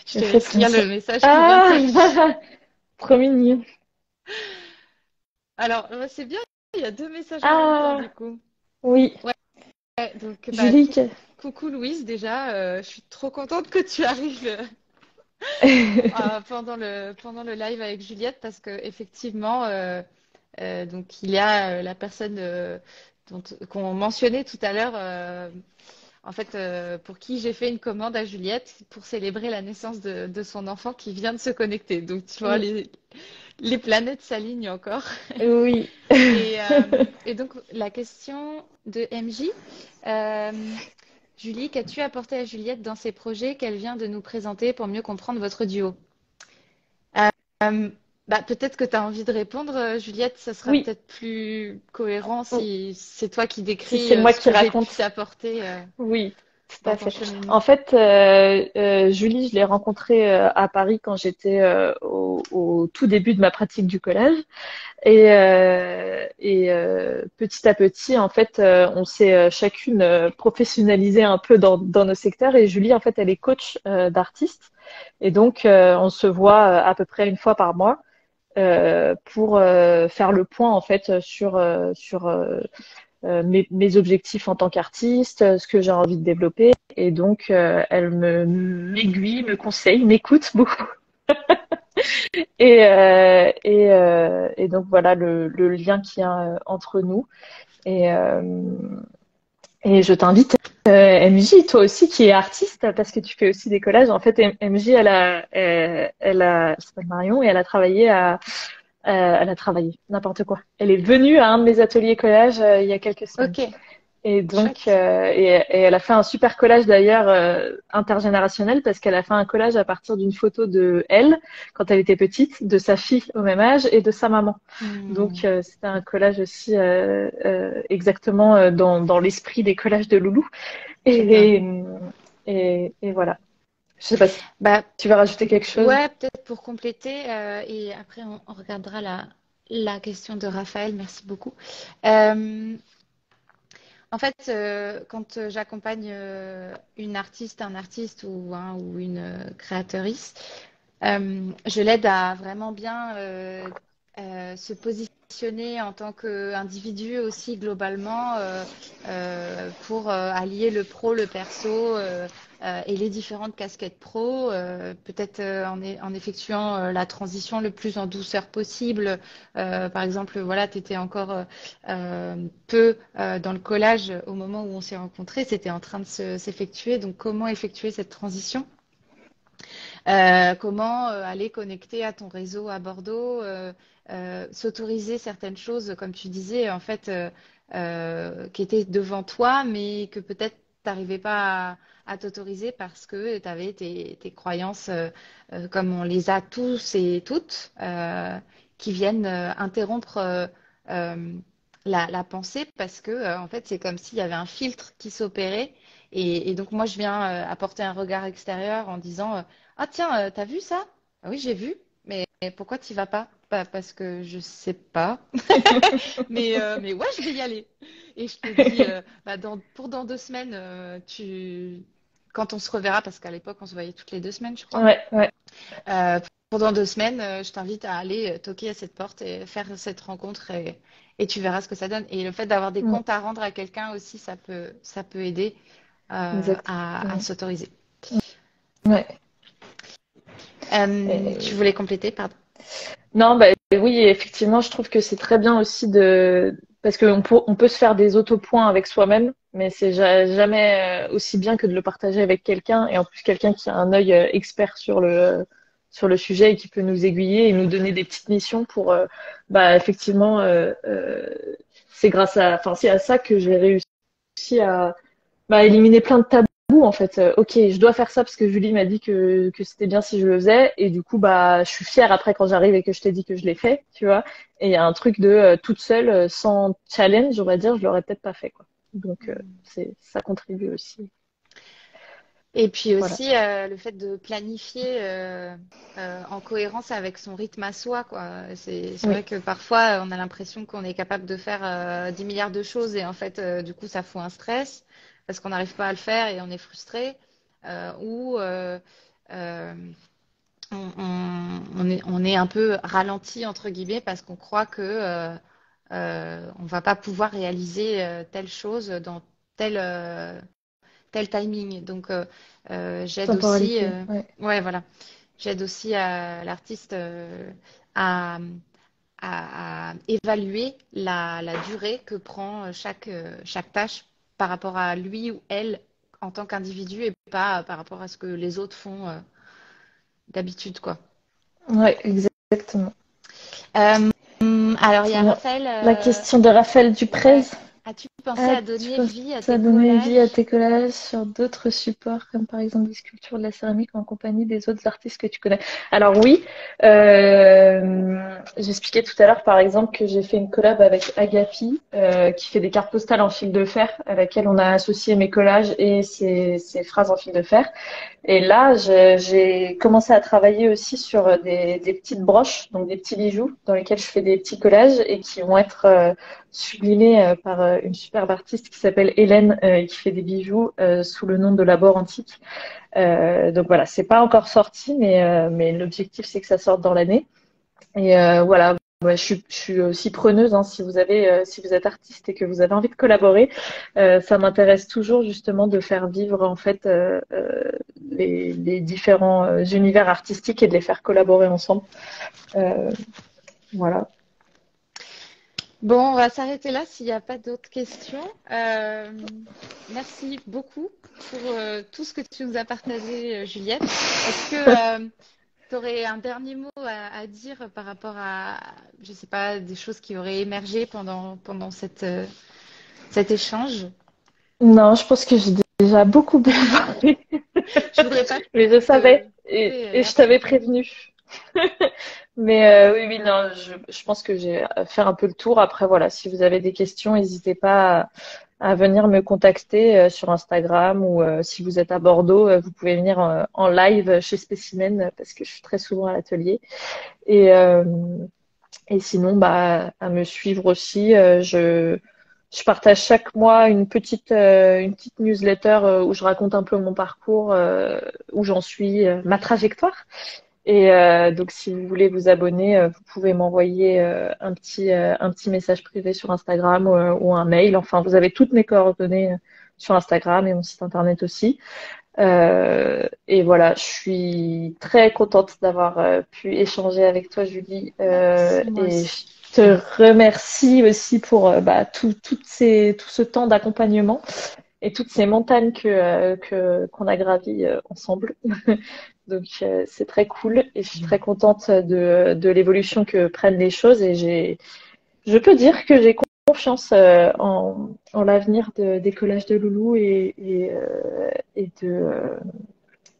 Je te laisse lire le message qui vient de Ah, s'afficher. trop mignon. Alors, c'est bien, il y a deux messages en même temps Ah, du coup. oui. Ouais, donc, Julie. coucou Louise, déjà, je suis trop contente que tu arrives pendant le live avec Juliette parce que effectivement, donc il y a la personne qu'on mentionnait tout à l'heure, en fait, pour qui j'ai fait une commande à Juliette pour célébrer la naissance de son enfant qui vient de se connecter. Donc tu vois, Oui, les planètes s'alignent encore. oui. Et donc la question de MJ. euh, Julie, qu'as-tu apporté à Juliette dans ses projets qu'elle vient de nous présenter pour mieux comprendre votre duo? Euh, peut-être que tu as envie de répondre, Juliette, ça sera Oui. peut-être plus cohérent Oh, si c'est toi qui si décris c'est moi ce qui que j'ai pu raconte. t'apporter. Oui. Tout à dans ton fait. cheminement? En fait, Julie, je l'ai rencontrée à Paris quand j'étais au tout début de ma pratique du collage. Petit à petit, en fait, on s'est chacune professionnalisé un peu dans nos secteurs. Et Julie, en fait, elle est coach d'artistes. Et donc, on se voit à peu près une fois par mois pour faire le point, en fait, sur mes objectifs en tant qu'artiste, ce que j'ai envie de développer. Et donc, elle m'aiguille, me conseille, m'écoute beaucoup. Et donc voilà le lien qu'il y a entre nous. Et, euh, et je t'invite, MJ, toi aussi qui es artiste, parce que tu fais aussi des collages. En fait, MJ, elle s'appelle Marion et elle a travaillé, n'importe quoi. Elle est venue à un de mes ateliers collage il y a quelques semaines. Ok, Et donc, chouette. et elle a fait un super collage d'ailleurs intergénérationnel parce qu'elle a fait un collage à partir d'une photo de elle quand elle était petite, de sa fille au même âge et de sa maman. Donc, Hmm, c'était un collage aussi exactement dans l'esprit des collages de Loulou. j'adore. Et, et voilà. Je sais pas si Bah, tu veux rajouter quelque chose. ouais, peut-être pour compléter, et après on regardera la question de Raphaël. Merci beaucoup. Euh, En fait, quand j'accompagne une artiste, un artiste ou une créatrice, je l'aide à vraiment bien se positionner en tant qu'individu aussi globalement pour allier le pro, le perso et les différentes casquettes pro, peut-être en effectuant la transition le plus en douceur possible. Par exemple, voilà, tu étais encore peu dans le collage au moment où on s'est rencontrés, c'était en train de s'effectuer. Donc, comment effectuer cette transition? Comment aller connecter à ton réseau à Bordeaux, s'autoriser certaines choses, comme tu disais, en fait, qui étaient devant toi, mais que peut-être tu n'arrivais pas à t'autoriser parce que tu avais tes croyances, comme on les a tous et toutes, qui viennent interrompre euh, la pensée parce que, en fait, c'est comme s'il y avait un filtre qui s'opérait. Et donc, moi, je viens apporter un regard extérieur en disant ah tiens, t'as vu ça? Ah oui, j'ai vu, mais pourquoi t'y vas pas? Parce que je sais pas. Mais ouais, je vais y aller. Et je te dis, bah, pour dans 2 semaines, quand on se reverra, parce qu'à l'époque, on se voyait toutes les 2 semaines, je crois. Ouais, ouais, Pour dans 2 semaines, je t'invite à aller toquer à cette porte et faire cette rencontre et tu verras ce que ça donne. Et le fait d'avoir des mm, comptes à rendre à quelqu'un aussi, ça peut aider à exactement. s'autoriser. Ouais. Tu voulais compléter, pardon. Non, bah oui, effectivement, je trouve que c'est très bien aussi de parce on peut se faire des autopoints avec soi-même, mais c'est jamais aussi bien que de le partager avec quelqu'un et en plus quelqu'un qui a un œil expert sur le sujet et qui peut nous aiguiller et nous donner des petites missions pour bah effectivement c'est grâce à enfin c'est à ça que j'ai réussi à bah, éliminer plein de tabous en fait. Ok, je dois faire ça parce que Julie m'a dit que c'était bien si je le faisais. Et du coup, bah, je suis fière après quand j'arrive et que je t'ai dit que je l'ai fait, tu vois. Et il y a un truc de toute seule, sans challenge, on va dire, je l'aurais peut-être pas fait, quoi. Donc, ça contribue aussi. Et puis Voilà. aussi le fait de planifier en cohérence avec son rythme à soi, quoi. C'est Oui, vrai que parfois on a l'impression qu'on est capable de faire 10 milliards de choses et en fait du coup ça fout un stress parce qu'on n'arrive pas à le faire et on est frustré ou euh, on est un peu ralenti entre guillemets parce qu'on croit que on va pas pouvoir réaliser telle chose dans tel tel timing. Donc, j'aide aussi, temporalité. Ouais. ouais, voilà, j'aide aussi l'artiste à, à évaluer la durée que prend chaque tâche par rapport à lui ou elle en tant qu'individu et pas par rapport à ce que les autres font d'habitude, quoi. Ouais, exactement. Euh, alors, il y Très a bien. Raphaël. La question de Raphaël Duprez. Ouais. As-tu pensé Ah, à tu donner penses vie à à tes donner vie à collages? tes collages sur d'autres supports, comme par exemple des sculptures, de la céramique en compagnie des autres artistes que tu connais. Alors oui, j'expliquais tout à l'heure par exemple que j'ai fait une collab avec Agapi, qui fait des cartes postales en fil de fer, à laquelle on a associé mes collages et ses phrases en fil de fer. Et là, j'ai commencé à travailler aussi sur des petites broches, donc des petits bijoux dans lesquels je fais des petits collages et qui vont être sublimés par une superbe artiste qui s'appelle Hélène et qui fait des bijoux sous le nom de Labor Antique. Donc voilà, c'est pas encore sorti, mais l'objectif c'est que ça sorte dans l'année. Et voilà, ouais, je suis aussi preneuse hein, si vous êtes artiste et que vous avez envie de collaborer, ça m'intéresse toujours justement de faire vivre en fait les différents univers artistiques et de les faire collaborer ensemble. Euh, voilà. Bon, on va s'arrêter là s'il n'y a pas d'autres questions. Euh, Merci beaucoup pour tout ce que tu nous as partagé, Juliette. Est-ce que tu aurais un dernier mot à dire par rapport à, je sais pas, des choses qui auraient émergé pendant cet échange? Non, je pense que j'ai déjà beaucoup parlé, Je voudrais pas mais je savais te couper, et je merci. t'avais prévenu. Mais oui, oui, non, je pense que j'ai fait un peu le tour. Après, voilà, si vous avez des questions, n'hésitez pas à venir me contacter sur Instagram ou si vous êtes à Bordeaux, vous pouvez venir en live chez Spécimen parce que je suis très souvent à l'atelier. Et, euh, et sinon, bah, à me suivre aussi. Je partage chaque mois une petite newsletter où je raconte un peu mon parcours, où j'en suis, ma trajectoire. Et donc, si vous voulez vous abonner, vous pouvez m'envoyer un petit message privé sur Instagram ou un mail. Enfin, vous avez toutes mes coordonnées sur Instagram et mon site internet aussi. Et voilà, je suis très contente d'avoir pu échanger avec toi, Julie. Merci, moi Et aussi. je te remercie aussi pour bah, tout ce temps d'accompagnement et toutes ces montagnes qu'on a gravies ensemble. Donc c'est très cool et je suis très contente de l'évolution que prennent les choses et je peux dire que j'ai confiance en l'avenir des collages de Loulou et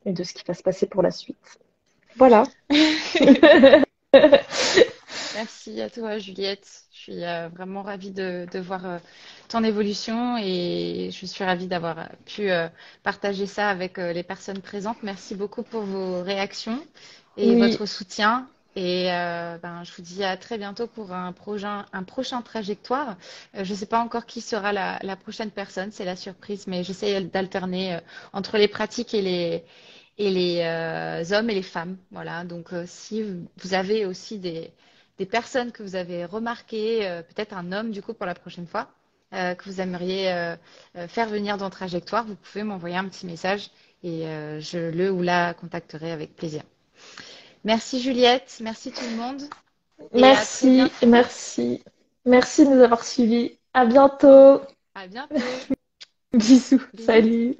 de ce qui va se passer pour la suite. Voilà. Merci à toi, Juliette. Je suis vraiment ravie de voir ton évolution et je suis ravie d'avoir pu partager ça avec les personnes présentes. Merci beaucoup pour vos réactions et Oui, votre soutien. Et je vous dis à très bientôt pour un prochain trajectoire. Je ne sais pas encore qui sera la prochaine personne, c'est la surprise, mais j'essaie d'alterner entre les pratiques et les hommes et les femmes. Voilà. Donc, si vous avez aussi des personnes que vous avez remarquées, peut-être un homme du coup pour la prochaine fois, que vous aimeriez faire venir dans Trajectoire, vous pouvez m'envoyer un petit message et je le ou la contacterai avec plaisir. Merci Juliette, merci tout le monde et à très merci, bientôt. merci. Merci de nous avoir suivis. À bientôt. À bientôt. Bisous. Bisous. Salut.